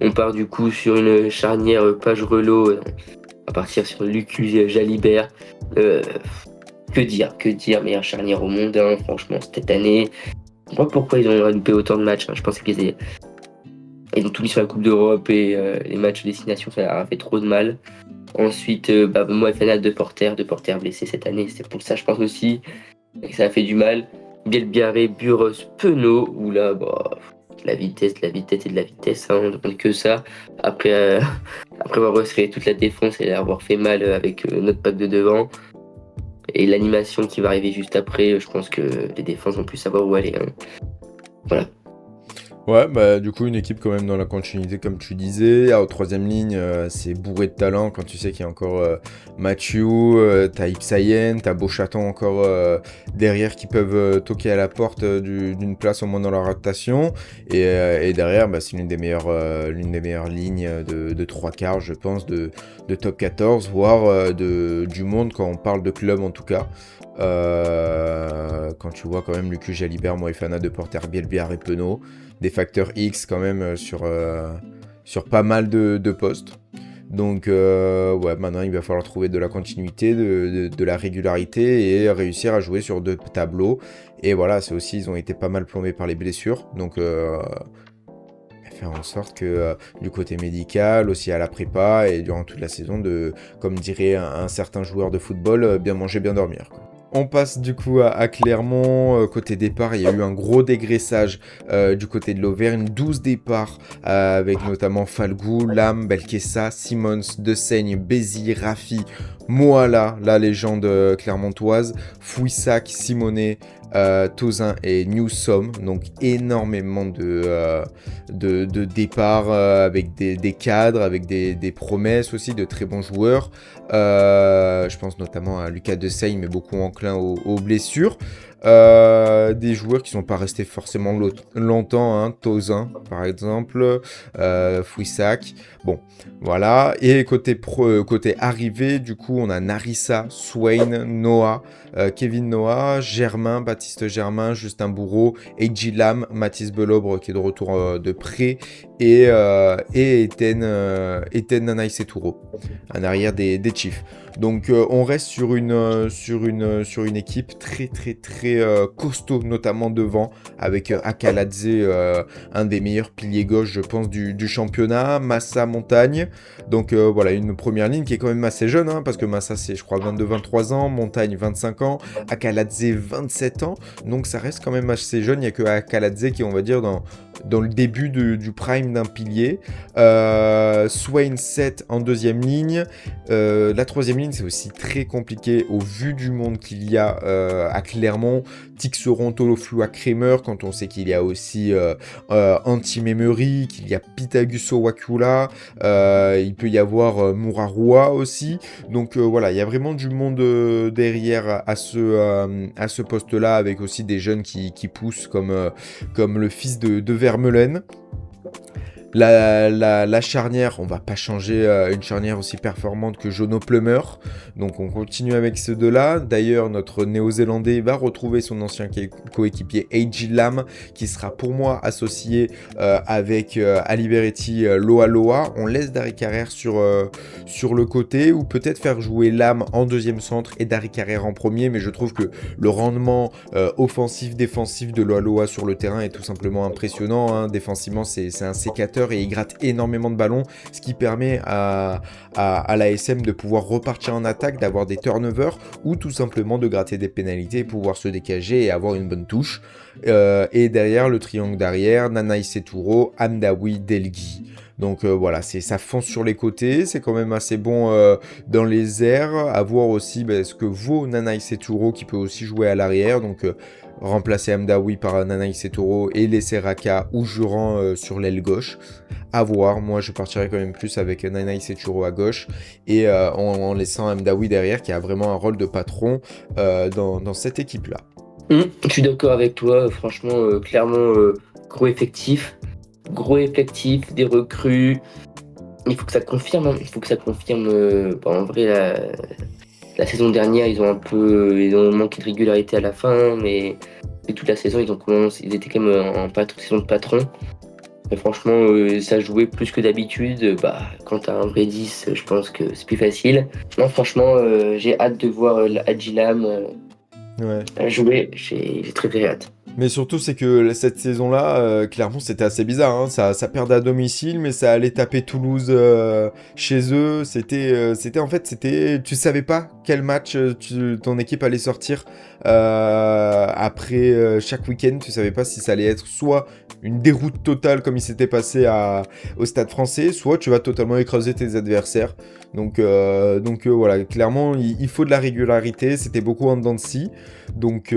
On part du coup sur une charnière Page-Relot. On va partir sur Lucas Jalibert. Que dire, meilleure charnière au monde, hein, franchement, cette année. Je sais pas pourquoi ils ont loupé autant de matchs. Hein. Je pensais ils ont tout mis sur la Coupe d'Europe et les matchs de destination, ça leur a fait trop de mal. Ensuite, Moefana, deux porteurs blessés cette année. C'est pour ça, je pense aussi, que ça a fait du mal. Bielbiaré, Buros, Penaud, où là, la vitesse et de la vitesse, hein, on ne demande que ça. Après avoir resserré toute la défense et avoir fait mal avec notre pack de devant. Et l'animation qui va arriver juste après, je pense que les défenses vont plus savoir où aller. Hein. Voilà. Ouais, bah du coup une équipe quand même dans la continuité comme tu disais. Au troisième ligne, c'est bourré de talent quand tu sais qu'il y a encore Mathieu, t'as Ipsayen, t'as Beauchaton encore derrière qui peuvent toquer à la porte d'une place au moins dans la rotation. Et derrière, c'est l'une des meilleures lignes de 3/4, je pense, de top 14, voire du monde quand on parle de club en tout cas. Quand tu vois quand même Lucas Jalibert, Moefana, De Porter, Bielbiaré et Penaud, des facteurs X quand même sur pas mal de postes. Donc maintenant il va falloir trouver de la continuité, de la régularité et réussir à jouer sur 2 tableaux. Et voilà, c'est aussi, ils ont été pas mal plombés par les blessures. Donc faire en sorte que du côté médical, aussi à la prépa et durant toute la saison, comme dirait un certain joueur de football, bien manger, bien dormir, quoi. On passe du coup à Clermont. Côté départ, il y a eu un gros dégraissage du côté de l'Auvergne. 12 départs avec notamment Falgou, Lam, Belkessa, Simons, Desaigne, Bézi, Rafi, Moala, la légende clermontoise, Fouissac, Simonet, Tozin et Newsom. Donc énormément de départs avec des cadres, avec des promesses aussi, de très bons joueurs. Je pense notamment à Lucas Desaigne, mais beaucoup enclin aux blessures. Des joueurs qui ne sont pas restés forcément longtemps, hein, Tozin par exemple, Fouissac, bon voilà. Et côté arrivée, du coup on a Narissa, Swain, Noah, Kevin Noah, Germain, Baptiste Germain, Justin Bourreau, Eiji Lam, Mathis Belobre qui est de retour de près, et Eten Nanaï-Seturo, un arrière des Chiefs. Donc on reste sur une équipe très très très costaud, notamment devant, avec Akaladze, un des meilleurs piliers gauche je pense du championnat, Massa Montagne. Donc voilà, une première ligne qui est quand même assez jeune, hein, parce que Massa c'est je crois 22-23 ans, Montagne 25 ans, Akaladze 27 ans, donc ça reste quand même assez jeune. Il n'y a que Akaladze qui, on va dire, dans le début du prime d'un pilier. Swain 7 en deuxième ligne. La troisième ligne, c'est aussi très compliqué au vu du monde qu'il y a à Clermont. Tixeron, Toloflua, Kramer, quand on sait qu'il y a aussi Anti-Memory, qu'il y a Pitaguso Wakula, il peut y avoir Murarua aussi. Donc voilà, il y a vraiment du monde derrière à ce poste-là, avec aussi des jeunes qui poussent comme le fils de Vermeulen. La charnière, on va pas changer une charnière aussi performante que Jono Plummer. Donc on continue avec ces deux-là. D'ailleurs, notre néo-zélandais va retrouver son ancien coéquipier Eiji Lam, qui sera pour moi associé avec Ali Beretti, Loa Loa. On laisse Dari Carrère sur le côté, ou peut-être faire jouer Lam en deuxième centre et Dari Carrère en premier. Mais je trouve que le rendement offensif-défensif de Loa Loa sur le terrain est tout simplement impressionnant. Hein. Défensivement, c'est un sécateur. créateur et il gratte énormément de ballons, ce qui permet à l'ASM de pouvoir repartir en attaque, d'avoir des turnovers ou tout simplement de gratter des pénalités, pouvoir se décager et avoir une bonne touche. Et derrière, le triangle d'arrière, Nanaï Seturo, Hamdaoui, Delgui. Donc voilà, ça fonce sur les côtés, c'est quand même assez bon dans les airs. À voir aussi ce que vaut Nanaï Seturo qui peut aussi jouer à l'arrière. Donc remplacer Hamdaoui par Nanaï Seturo et laisser Raka ou Juran sur l'aile gauche. À voir, moi je partirais quand même plus avec Nanaï Seturo à gauche et en laissant Hamdaoui derrière qui a vraiment un rôle de patron dans cette équipe-là. Je suis d'accord avec toi, franchement, clairement, gros effectif, des recrues. Il faut que ça confirme, En vrai, la saison dernière, ils ont manqué de régularité à la fin, mais toute la saison, ils étaient quand même en saison de patron. Mais franchement, ça jouait plus que d'habitude. Quand t'as un vrai 10, je pense que c'est plus facile. Non, franchement, j'ai hâte de voir Adjilam jouer. J'ai très très hâte. Mais surtout, c'est que cette saison-là, clairement, c'était assez bizarre. Hein. Ça perdait à domicile, mais ça allait taper Toulouse chez eux. Tu savais pas quel match ton équipe allait sortir après chaque week-end. Tu savais pas si ça allait être soit une déroute totale comme il s'était passé au Stade Français, soit tu vas totalement écraser tes adversaires. Donc voilà, clairement, il faut de la régularité. C'était beaucoup en dents de scie. Donc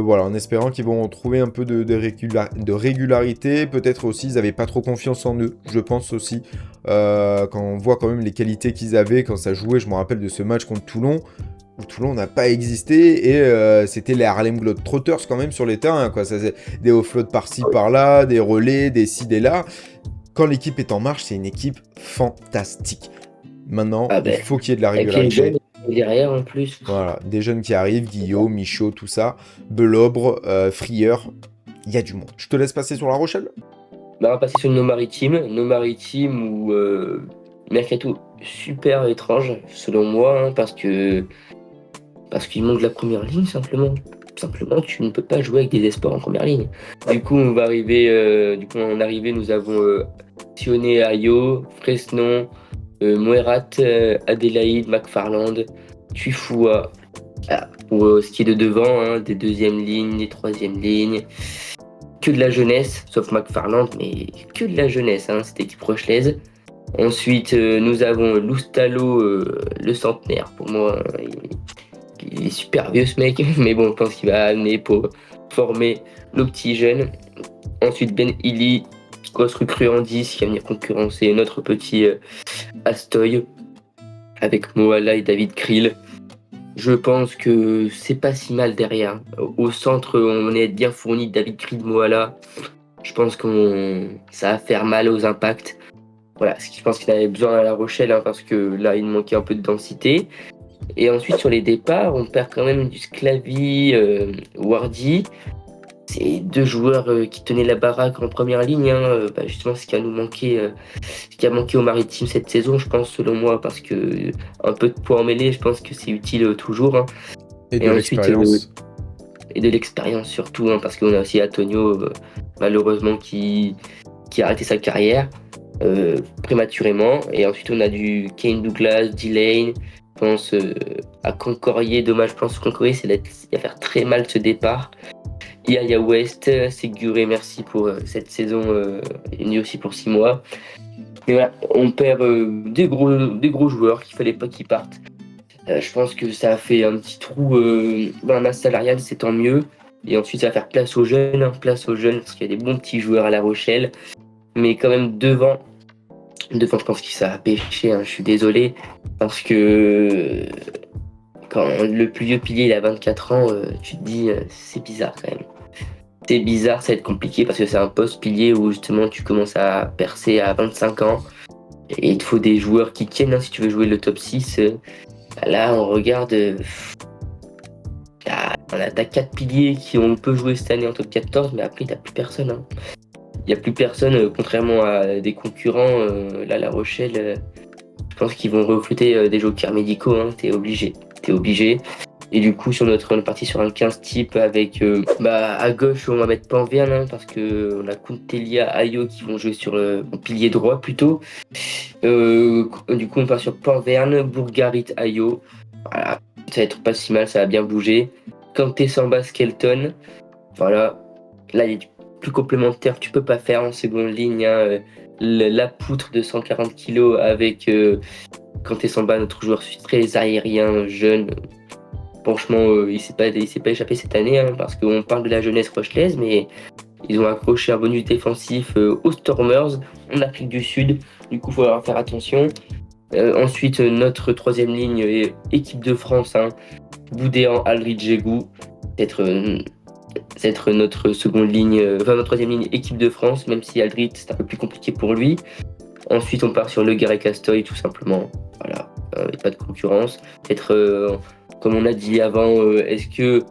voilà, en espérant qu'ils vont trouver un peu de régularité. Peut-être aussi, ils n'avaient pas trop confiance en eux, je pense aussi. Quand on voit quand même les qualités qu'ils avaient quand ça jouait, je me rappelle de ce match contre Toulon, où Toulon n'a pas existé, et c'était les Harlem Globetrotters quand même sur les terrains, quoi. Ça, c'est des offloads par-ci, par-là, des relais, des ci, des là. Quand l'équipe est en marche, c'est une équipe fantastique. Maintenant, il faut qu'il y ait de la régularité. Derrière en plus. Voilà, des jeunes qui arrivent, Guillaume, Michaud, tout ça, Belobre, Frieur, il y a du monde. Je te laisse passer sur La Rochelle. On va passer sur nos maritimes où mercato super étrange selon moi, parce qu'il manque de la première ligne simplement. Simplement, tu ne peux pas jouer avec des espoirs en première ligne. Du coup, en arrivée, nous avons Sionné Ayo, Fresnon, Moerat, Adélaïde, McFarland, Tuifua, pour ce qui est de devant, des deuxièmes lignes, des troisièmes lignes. Que de la jeunesse, sauf McFarland, mais que de la jeunesse, cette équipe rochelaise. Ensuite, nous avons Loustalo, le centenaire. Pour moi, il est super vieux ce mec, mais bon, je pense qu'il va amener pour former nos petits jeunes. Ensuite, Ben Ili, grosse recrue en 10 qui va venir concurrencer notre petit Astoy avec Moala et David Krill. Je pense que c'est pas si mal derrière. Au centre, on est bien fourni de David Krill, Moala. Je pense que ça va faire mal aux impacts. Voilà, je pense qu'il avait besoin à La Rochelle, parce que là, il manquait un peu de densité. Et ensuite, sur les départs, on perd quand même du Sclavi, Wardy. C'est deux joueurs qui tenaient la baraque en première ligne. Justement, ce qui a manqué au Maritime cette saison, je pense, selon moi, parce que un peu de poids en mêlée, je pense que c'est utile toujours. Et de l'expérience. Et de l'expérience surtout, parce qu'on a aussi Antonio, malheureusement, qui a arrêté sa carrière prématurément. Et ensuite, on a du Kane Douglas, D-Lane. Je pense à Concorier, dommage, je pense que Concorier, il va faire très mal ce départ. Yaya West, Séguré, merci pour cette saison, et aussi pour 6 mois. Mais voilà, on perd des gros joueurs qu'il fallait pas qu'ils partent. Je pense que ça a fait un petit trou dans la masse salariale, c'est tant mieux. Et ensuite, ça va faire place aux jeunes, parce qu'il y a des bons petits joueurs à La Rochelle. Mais quand même, devant, je pense que ça a pêché, je suis désolé. Parce que quand le plus vieux pilier il a 24 ans, tu te dis, c'est bizarre quand même. C'est bizarre, ça va être compliqué parce que c'est un poste pilier où justement tu commences à percer à 25 ans. Et il te faut des joueurs qui tiennent, si tu veux jouer le top 6. Là, on regarde. T'as 4 piliers on peut jouer cette année en top 14, mais après, t'as plus personne. Il n'y a plus personne, contrairement à des concurrents. Là, La Rochelle, je pense qu'ils vont recruter des jokers médicaux. T'es obligé. Et du coup, on est parti sur un 15 type avec à gauche, on va mettre Panverne parce que on a Kuntelia, Ayo qui vont jouer sur le pilier droit plutôt. Du coup, on part sur Panverne, Bourgarit, Ayo. Voilà, ça va être pas si mal, ça va bien bouger. Kanté, Samba, Skelton. Voilà, là, il y a du plus complémentaire que tu peux pas faire en seconde ligne. Hein. La poutre de 140 kg avec Kanté, Samba, notre joueur très aérien, jeune. Franchement, il s'est pas échappé cette année, hein, parce qu'on parle de la jeunesse rochelaise, mais ils ont accroché un bonus défensif aux Stormers en Afrique du Sud. Du coup, il faudra faire attention. Ensuite, notre troisième ligne est équipe de France. Hein, Boudéan, Aldridge, Djegou. C'est être notre seconde ligne, notre troisième ligne équipe de France, même si Aldridge, c'est un peu plus compliqué pour lui. Ensuite, on part sur Le Gare et Castoy, tout simplement. Voilà, il n'y a pas de concurrence. Comme on a dit avant, est-ce que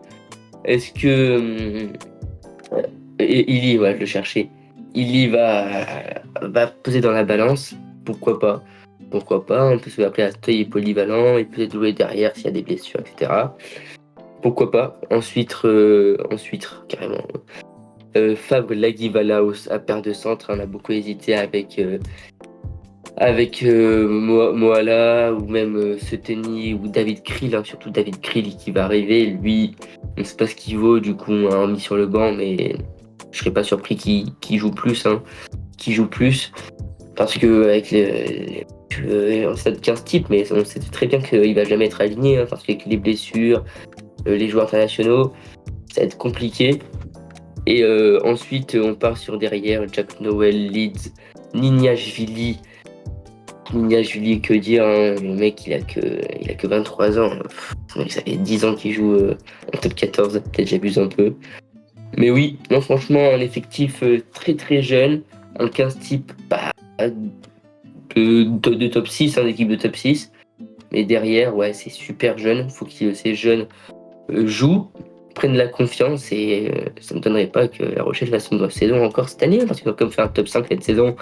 Illy, ouais, je le cherchais. Illy va peser dans la balance. Pourquoi pas? On peut se appeler Astoy et polyvalent, il peut être joué derrière s'il y a des blessures, etc. Pourquoi pas? Ensuite, carrément. Fabre Laguivala à paire de centre. On a beaucoup hésité avec Moala ou même Seteni ou David Krill, hein, surtout David Krill qui va arriver. Lui, on ne sait pas ce qu'il vaut, du coup on l'a mis sur le banc, mais je serais pas surpris qu'il joue plus. Hein, qu'il joue plus, parce que avec on sait 15 types, mais on sait très bien qu'il va jamais être aligné, hein, parce qu'avec les blessures, les joueurs internationaux, ça va être compliqué. Et ensuite, on part sur derrière Jack Noel, Leeds, Nignashvili, que dire, hein, le mec il a que 23 ans. Le mec, ça fait 10 ans qu'il joue en top 14, peut-être j'abuse un peu. Mais oui, non, franchement, un effectif très très jeune, un 15 type de top 6, d'équipe de top 6. Mais derrière, ouais, c'est super jeune, faut que ces jeunes jouent, prennent la confiance, et ça ne m'étonnerait pas que La Rochelle fasse une bonne saison encore cette année, parce qu'ils ont comme fait un top 5 cette saison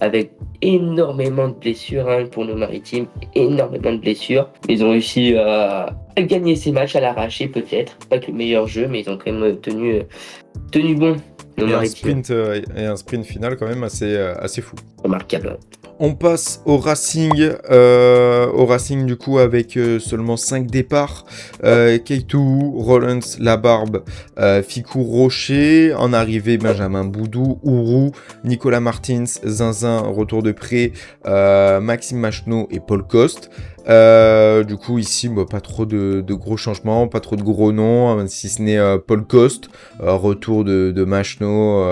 avec énormément de blessures, hein, pour nos maritimes, énormément de blessures. Ils ont réussi à gagner ces matchs, à l'arracher peut-être, pas que le meilleur jeu, mais ils ont quand même tenu bon, nos maritimes. Et un sprint final quand même assez fou. Remarquable. On passe au Racing du coup avec seulement 5 départs. Keitou, Rollins, Labarbe, Ficou, Rocher. En arrivée, Benjamin Boudou, Ourou, Nicolas Martins, Zinzin, retour de prêt, Maxime Macheneau et Paul Coste. Du coup ici pas trop de gros changements, pas trop de gros noms, si ce n'est Paul Coste, retour de Macheneau,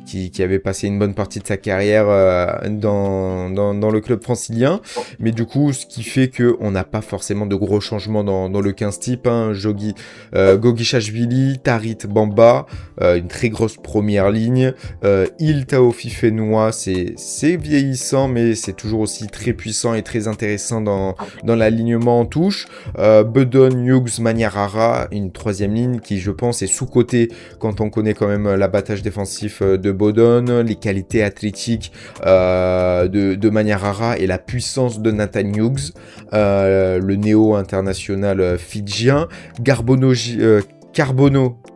qui avait passé une bonne partie de sa carrière dans le club francilien, mais du coup ce qui fait qu'on n'a pas forcément de gros changements dans le 15 type, hein. Gogichashvili, Tarit, Bamba, une très grosse première ligne, Il Taofi Fenoua, c'est vieillissant mais c'est toujours aussi très puissant et très intéressant dans l'alignement en touche. Bedon, Hughes, Maniarara, une troisième ligne qui, je pense, est sous-cotée quand on connaît quand même l'abattage défensif de Bodon, les qualités athlétiques de Maniarara et la puissance de Nathan Hughes, le néo-international fidjien.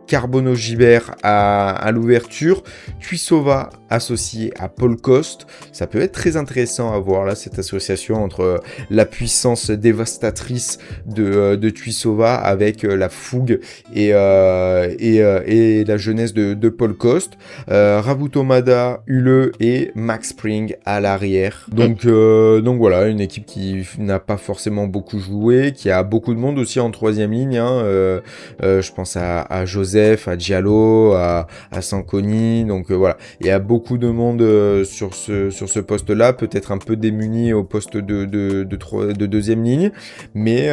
Carbono Gibert à l'ouverture, Tuisova associé à Paul Coste. Ça peut être très intéressant à voir là, cette association entre la puissance dévastatrice de Tuisova avec la fougue et la jeunesse de Paul Coste. Rabutomada, Hule et Max Spring à l'arrière. Donc voilà, une équipe qui n'a pas forcément beaucoup joué, qui a beaucoup de monde aussi en troisième ligne, hein. Je pense à Joseph, à Diallo, à Sanconi, donc voilà, il y a beaucoup de monde sur ce poste-là, peut-être un peu démuni au poste de deuxième ligne, mais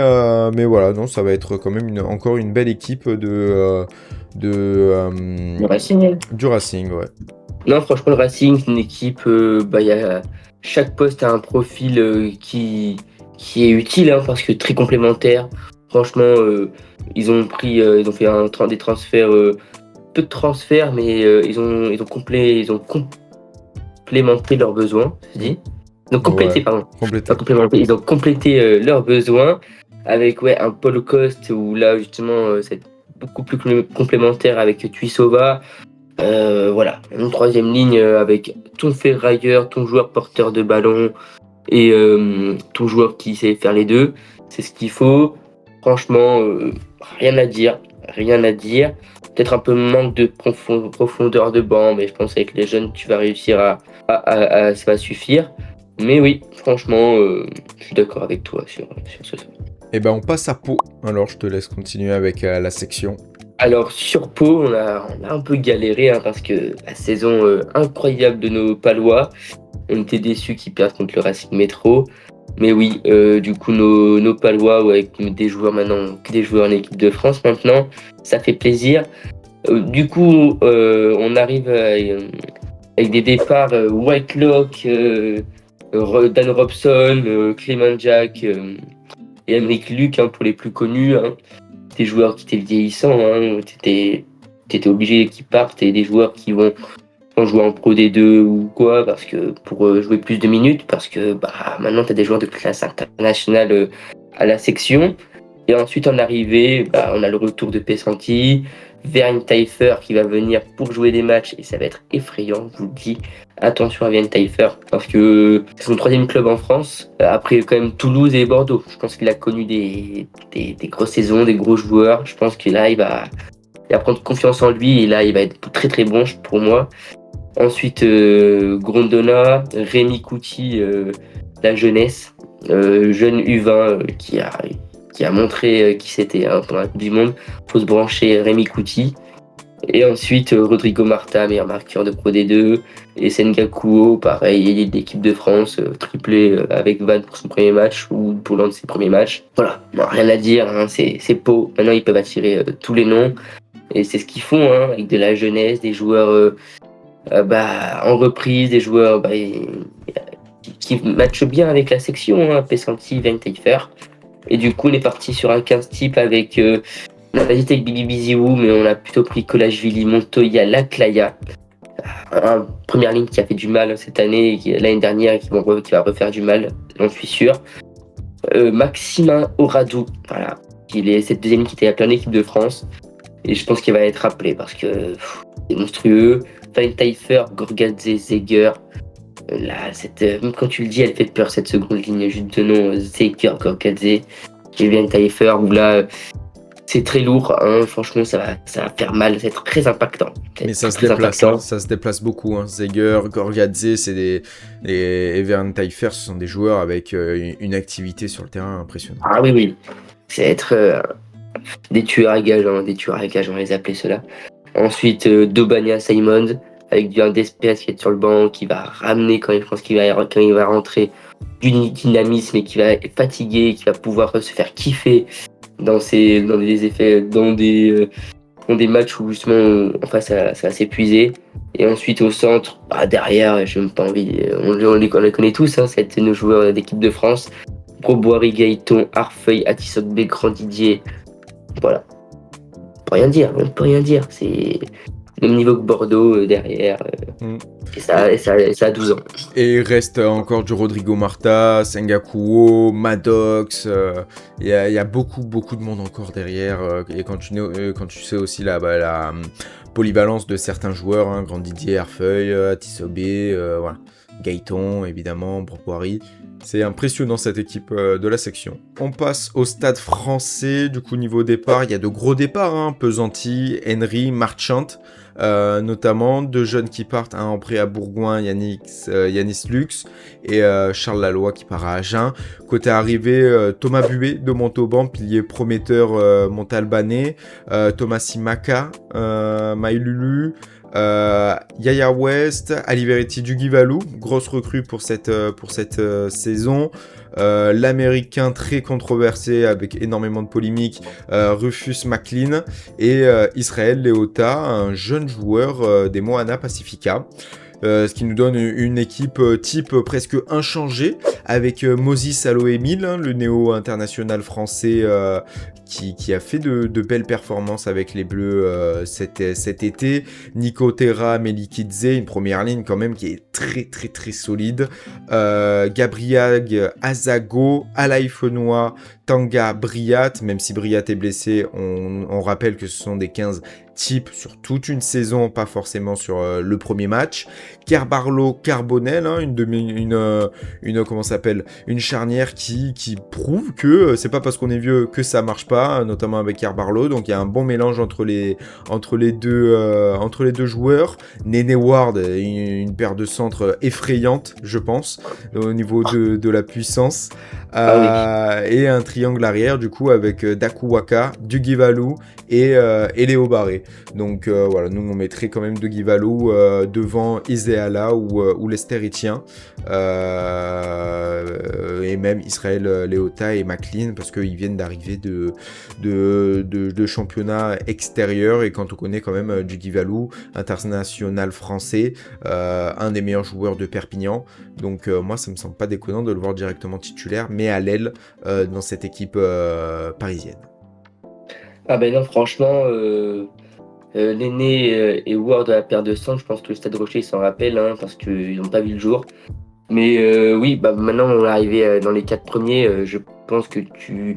voilà, non, ça va être quand même encore une belle équipe du Racing. Du Racing, ouais. Non, franchement, le Racing, c'est une équipe, chaque poste a un profil qui est utile, hein, parce que très complémentaire. Franchement, ils ont fait des transferts, peu de transferts, mais ils ont complémenté leurs besoins, je dis. Ils ont complété, Ouais, pardon. complété. Pas complémenté, ils ont complété leurs besoins. avec un Paul Coste où là justement c'est beaucoup plus complémentaire avec Tuisova. Voilà, une troisième ligne avec ton ferrailleur, ton joueur porteur de ballon et ton joueur qui sait faire les deux. C'est ce qu'il faut. Franchement, rien à dire. Rien à dire. Peut-être un peu manque de profondeur de banc, mais je pense qu'avec les jeunes, tu vas réussir ça va suffire. Mais oui, franchement, je suis d'accord avec toi sur ce. Et ben on passe à Pau. Alors je te laisse continuer avec la section. Alors sur Pau, on a un peu galéré parce que la saison incroyable de nos Palois, on était déçus qu'ils perdent contre le Racing Métro. Mais oui, du coup nos Palois avec des joueurs maintenant, que des joueurs en équipe de France maintenant, ça fait plaisir. Du coup, on arrive avec des départs Whitelock, Dan Robson, Clément Jack et Emeric Luc pour les plus connus. Des joueurs qui étaient vieillissants, t'étais obligé qu'ils partent, et des joueurs qui vont jouer en Pro D2 ou quoi, parce que pour jouer plus de minutes, parce que maintenant t'as des joueurs de classe internationale à la section. Et ensuite en arrivée, on a le retour de Pessanti, Vern Taillefer qui va venir pour jouer des matchs, et ça va être effrayant, je vous le dis. Attention à Vern Taillefer, parce que c'est son 3e club en France, après quand même Toulouse et Bordeaux. Je pense qu'il a connu des grosses saisons, des gros joueurs. Je pense que là, il va prendre confiance en lui, et là, il va être très très bon pour moi. Ensuite, Grondona, Rémi Couty, la jeunesse, jeune U20 qui a montré qui c'était pendant la Coupe du Monde. Faut se brancher Rémi Couty. Et ensuite, Rodrigo Marta, meilleur marqueur de Pro D2. Et Sengakuo, pareil, il est d'équipe de France, triplé avec Van pour son premier match ou pour l'un de ses premiers matchs. Voilà, non, rien à dire, c'est Pau. Maintenant, ils peuvent attirer tous les noms. Et c'est ce qu'ils font, avec de la jeunesse, des joueurs en reprise, des joueurs qui matchent bien avec la section, Pessanti, Van Taillefer. Et du coup, on est parti sur un 15 type avec... on a hésité avec Billy Biziou, mais on a plutôt pris Colashvili, Montoya, Laclaya. Première ligne qui a fait du mal cette année, et l'année dernière, qui va refaire du mal, j'en suis sûr. Maximin Oradou, voilà. Il est cette deuxième ligne qui était appelée en équipe de France. Et je pense qu'il va être appelé parce que c'est monstrueux. Van Taillefer, Gorgadze, Zeger. Là, même quand tu le dis, elle fait peur, cette seconde ligne, juste de nom, Zeger, Gorgadze. Et Van Taillefer, où là, c'est très lourd, franchement, ça va faire mal, ça va être très impactant. Mais ça se déplace, ça se déplace beaucoup. Zeger, Gorgadze, et Vern Taillefer, ce sont des joueurs avec une activité sur le terrain impressionnante. Ah oui. C'est être des tueurs à gages, on va les appeler ceux-là. Ensuite, Dobania Simons, avec un Despes qui est sur le banc, qui va ramener quand il va rentrer du dynamisme, et qui va être fatigué, qui va pouvoir se faire kiffer dans des matchs où justement en face ça va s'épuiser. Et ensuite au centre, derrière, j'ai même pas envie, on les connaît tous, c'est nos joueurs d'équipe de France, Broboiry, Gaëton, Arfeuil, Atisogbe, Grand Didier. Voilà, on peut rien dire, c'est le même niveau que Bordeaux derrière. Et ça a 12 ans. Et il reste encore du Rodrigo Marta, Sengakuo, Maddox. Il y a beaucoup de monde encore derrière. Et quand tu sais aussi la polyvalence de certains joueurs, Grand Didier, Arfeuil, Atissobé, voilà. Gaëton, évidemment, Broboiry. C'est impressionnant cette équipe de la section. On passe au stade français. Du coup, niveau départ, il y a de gros départs. Pesanti, Henry, Marchant. Notamment 2 jeunes qui partent, un en prêt à Bourgoin, Yanis Lux, et Charles Laloy qui part à Agen. Côté arrivée, Thomas Buet de Montauban, pilier prometteur montalbanais, Thomas Simaka, Maïlulu, Yaya West, Aliveriti Dugivalou, grosse recrue pour cette saison. L'américain très controversé avec énormément de polémiques, Rufus McLean, et Israël Leota, un jeune joueur des Moana Pacifica. Ce qui nous donne une équipe type presque inchangée, avec Moses Aloe-Emile, le néo-international français qui a fait de belles performances avec les Bleus cet été. Nico Terra, Melikidze, une première ligne quand même qui est très très très solide. Gabriag, Azago, Alain Fenoy, Tanga, Briat, même si Briat est blessé, on rappelle que ce sont des 15 types sur toute une saison, pas forcément sur le premier match. Carbarlo, Carbonel, hein, une charnière qui prouve que c'est pas parce qu'on est vieux que ça marche pas, notamment avec Carbarlo. Donc il y a un bon mélange entre les deux joueurs. Nene Ward, une paire de centres effrayante, je pense, au niveau de la puissance. Et un triangle arrière du coup avec Dakuwaka, Dugivalu et Léo Barré. Donc voilà, nous on mettrait quand même Dugivalu devant Izeala ou Lester Etienne et même Israël Leota et McLean parce qu'ils viennent d'arriver de championnats extérieurs et quand on connaît quand même Dugivalu, international français, un des meilleurs joueurs de Perpignan. Donc moi ça me semble pas déconnant de le voir directement titulaire mais à l'aile dans cette équipe parisienne. Ah ben non, franchement, L'aîné et Ward de la paire de sang, je pense que le Stade Rocher s'en rappelle, hein, parce qu'ils n'ont pas vu le jour. Mais oui, bah, maintenant on est arrivé dans les 4 premiers, je pense que tu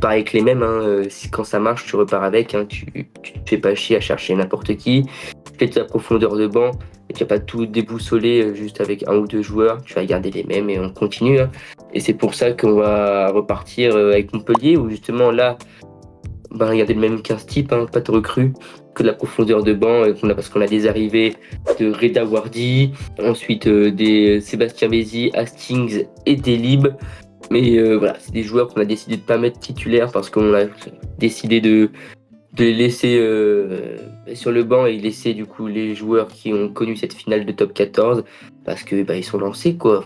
pars avec les mêmes. Hein, quand ça marche, tu repars avec. Hein, tu te fais pas chier à chercher n'importe qui. Tu fais de ta profondeur de banc et tu vas pas tout déboussoler juste avec un ou deux joueurs. Tu vas garder les mêmes et on continue. Hein. Et c'est pour ça qu'on va repartir avec Montpellier, où justement là, regardez le même 15 types, hein, pas de recrues, que de la profondeur de banc, parce qu'on a des arrivées de Reda Wardi, ensuite des Sébastien Bézi, Hastings et Delib. Mais voilà, c'est des joueurs qu'on a décidé de ne pas mettre titulaires parce qu'on a décidé de les laisser sur le banc et laisser du coup les joueurs qui ont connu cette finale de top 14 parce que ils sont lancés quoi,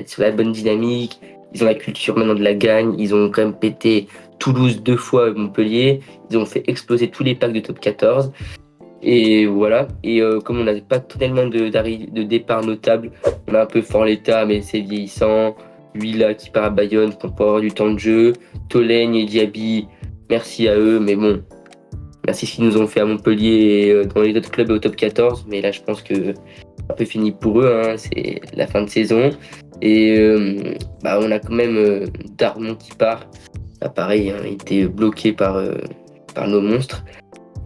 sur la bonne dynamique, ils ont la culture maintenant de la gagne, ils ont quand même pété Toulouse 2 fois, Montpellier, ils ont fait exploser tous les packs de top 14 et voilà. Et comme on n'avait pas tellement de départ notable, on a un peu fort l'état mais c'est vieillissant. Lui là qui part à Bayonne pour avoir du temps de jeu, Tolègne et Diaby, merci à eux, mais bon, merci ce qu'ils nous ont fait à Montpellier et dans les autres clubs au top 14, mais là je pense que c'est un peu fini pour eux, hein, c'est la fin de saison. Et on a quand même Darmon qui part, là, pareil, hein, il était bloqué par nos monstres.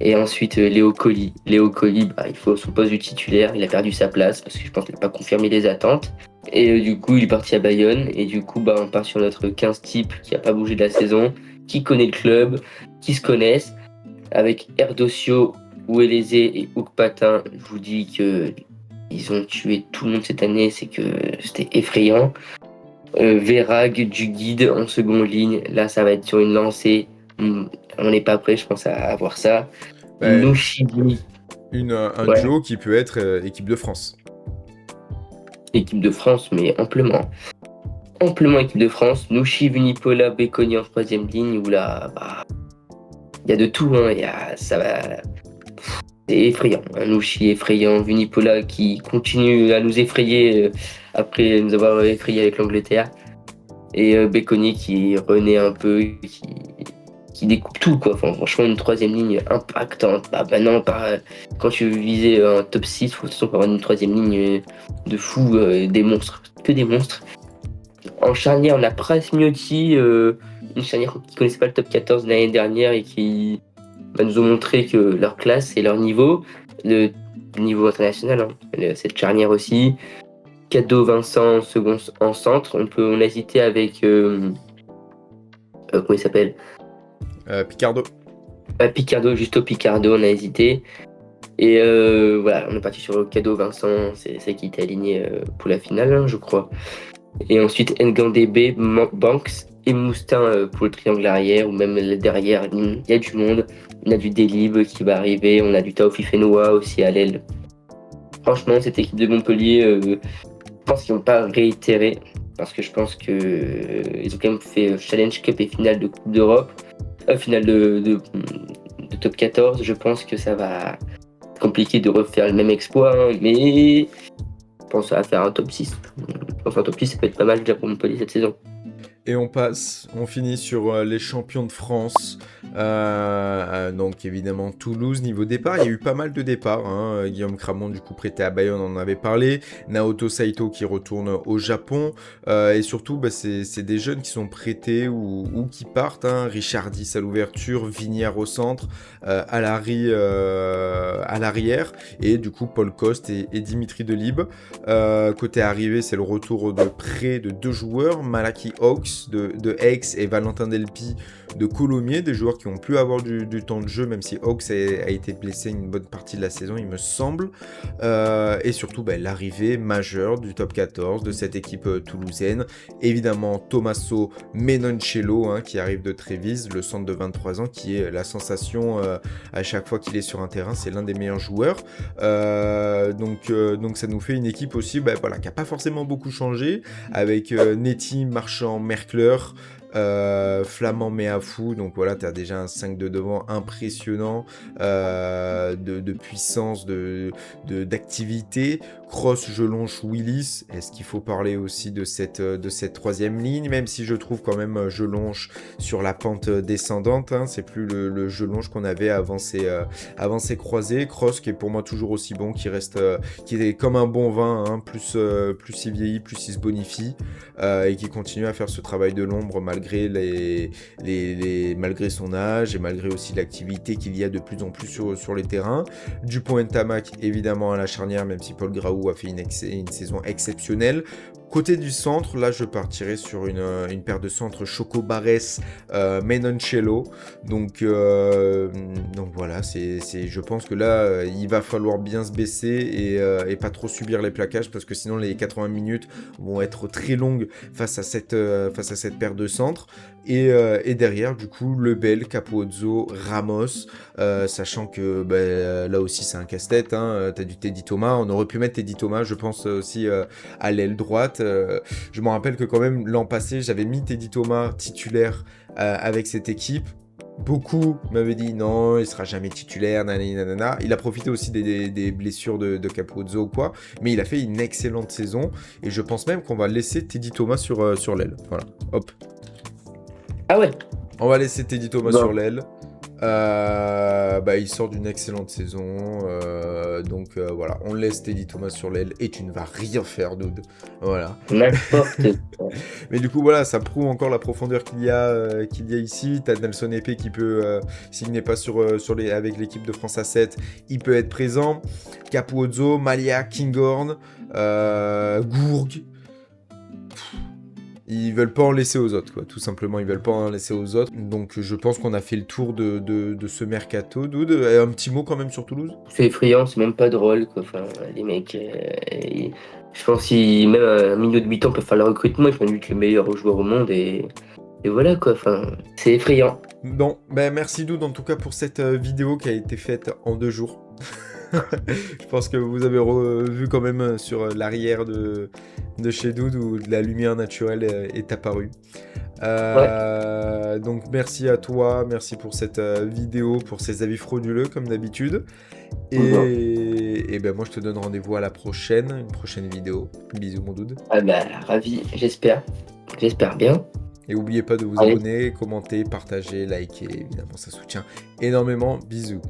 Et ensuite Léo Colli, il faut son poste du titulaire, il a perdu sa place parce que je pense qu'il n'a pas confirmé les attentes. Et du coup il est parti à Bayonne et du coup on part sur notre 15 type qui n'a pas bougé de la saison, qui connaît le club, qui se connaissent, avec Erdocio, Ouelezé et Houk Patin. Je vous dis que ils ont tué tout le monde cette année, c'est que c'était effrayant. Verag, du guide en seconde ligne, là ça va être sur une lancée. On n'est pas prêt, je pense, à avoir ça. Noshibi. Un duo qui peut être équipe de France. Équipe de France, mais amplement. Amplement équipe de France. Nouchi, Vunipola, Béconi en troisième ligne, où là, il y a de tout. Hein, ça va. C'est effrayant. Un Nouchi effrayant, Vunipola qui continue à nous effrayer après nous avoir effrayé avec l'Angleterre. Et Béconi qui renaît un peu, qui découpe tout, quoi. Enfin, franchement, une troisième ligne impactante. Maintenant, quand tu veux viser un top 6, il faut avoir une troisième ligne de fou, des monstres. Que des monstres. En charnière, on a Prasmiotti, une charnière qui ne connaissait pas le top 14 l'année dernière et qui nous ont montré que leur classe et leur niveau, le niveau international, hein, cette charnière aussi. Cadeau Vincent en centre. On a hésité avec. Comment il s'appelle Picardo. Picardo, Justo Picardo, on a hésité. Et voilà, on est parti sur Cadeau Vincent, c'est ça qui était aligné pour la finale, hein, je crois. Et ensuite Ngandebe, Banks et Moustin pour le triangle arrière, ou même derrière, il y a du monde. On a du Delib qui va arriver, on a du Taofi Fenoa aussi à l'aile. Franchement, cette équipe de Montpellier, je pense qu'ils n'ont pas réitéré, parce que je pense qu'ils ont quand même fait Challenge Cup et finale de Coupe d'Europe. Finale de top 14, je pense que ça va être compliqué de refaire le même exploit, hein, mais je pense à faire un top 6. Enfin, un top 6, ça peut être pas mal déjà pour Montpellier cette saison. Et on finit sur les champions de France. Donc évidemment Toulouse niveau départ, il y a eu pas mal de départs. Guillaume Cramont du coup prêté à Bayonne, on en avait parlé. Naoto Saito qui retourne au Japon. Et surtout c'est des jeunes qui sont prêtés ou qui partent. Richardis à l'ouverture, Vignard au centre, Alary à l'arrière. Et du coup Paul Coste et Dimitri Delibes. Côté arrivée, c'est le retour de prêt de 2 joueurs, Malaki Hawks de Aix et Valentin Delpy de Colomiers, des joueurs qui ont pu avoir du temps de jeu, même si Hawks a été blessé une bonne partie de la saison, il me semble. Et surtout, l'arrivée majeure du top 14 de cette équipe toulousaine. Évidemment, Tommaso Menoncello, qui arrive de Trévise, le centre de 23 ans, qui est la sensation à chaque fois qu'il est sur un terrain, c'est l'un des meilleurs joueurs. Donc ça nous fait une équipe aussi qui n'a pas forcément beaucoup changé, avec Netty, Marchand, Merkler, Flamand Meafou, donc voilà, tu as déjà un 5 de devant impressionnant, de puissance, d'activité. Cross, Jelonche, Willis. Est-ce qu'il faut parler aussi de cette troisième ligne, même si je trouve quand même Jelonche sur la pente descendante, c'est plus le Jelonche qu'on avait avant ses croisés. Cross qui est pour moi toujours aussi bon, qui est comme un bon vin, plus il vieillit, plus il se bonifie, et qui continue à faire ce travail de l'ombre malgré malgré son âge et malgré aussi l'activité qu'il y a de plus en plus sur les terrains. Dupont-Ntamak évidemment à la charnière, même si Paul Graou a fait une saison exceptionnelle. Côté du centre, là je partirai sur une paire de centres Choco Barres, Menoncello. Donc voilà, je pense que là il va falloir bien se baisser et pas trop subir les plaquages, parce que sinon les 80 minutes vont être très longues face à cette paire de centres. Et derrière, du coup, Lebel, Capozzo, Ramos, sachant que là aussi c'est un casse-tête, t'as du Teddy Thomas, on aurait pu mettre Teddy Thomas, je pense aussi à l'aile droite. Je me rappelle que quand même l'an passé, j'avais mis Teddy Thomas titulaire avec cette équipe. Beaucoup m'avaient dit non, il sera jamais titulaire, nanana. Il a profité aussi des blessures de Capozzo ou quoi, mais il a fait une excellente saison et je pense même qu'on va laisser Teddy Thomas sur l'aile. Voilà, hop. Ah ouais. On va laisser Teddy Thomas sur l'aile. Il sort d'une excellente saison, donc voilà, on laisse Teddy Thomas sur l'aile et tu ne vas rien faire, dude. Voilà. N'importe quoi. Mais du coup voilà, ça prouve encore la profondeur qu'il y a ici. T'as Nelson Épée qui peut, s'il n'est pas avec l'équipe de France A7, il peut être présent. Capozzo, Malia, Kinghorn, Gourg. Ils veulent pas en laisser aux autres, quoi. Tout simplement, ils veulent pas en laisser aux autres. Donc, je pense qu'on a fait le tour de ce mercato. Dude, un petit mot quand même sur Toulouse. C'est effrayant, c'est même pas drôle, quoi. Enfin, les mecs, je pense que même un milieu de mi-temps peut faire le recrutement, ils font lui le meilleur joueur au monde et voilà, quoi. Enfin, c'est effrayant. Bon, merci Dude en tout cas pour cette vidéo qui a été faite en 2 jours. Je pense que vous avez vu quand même sur l'arrière de chez Dude où de la lumière naturelle est apparue. Donc merci à toi, merci pour cette vidéo, pour ces avis frauduleux comme d'habitude. Et moi je te donne rendez-vous à une prochaine vidéo. Bisous mon Dude. Ravi, j'espère bien. Et n'oubliez pas de vous abonner, commenter, partager, liker, évidemment ça soutient énormément. Bisous.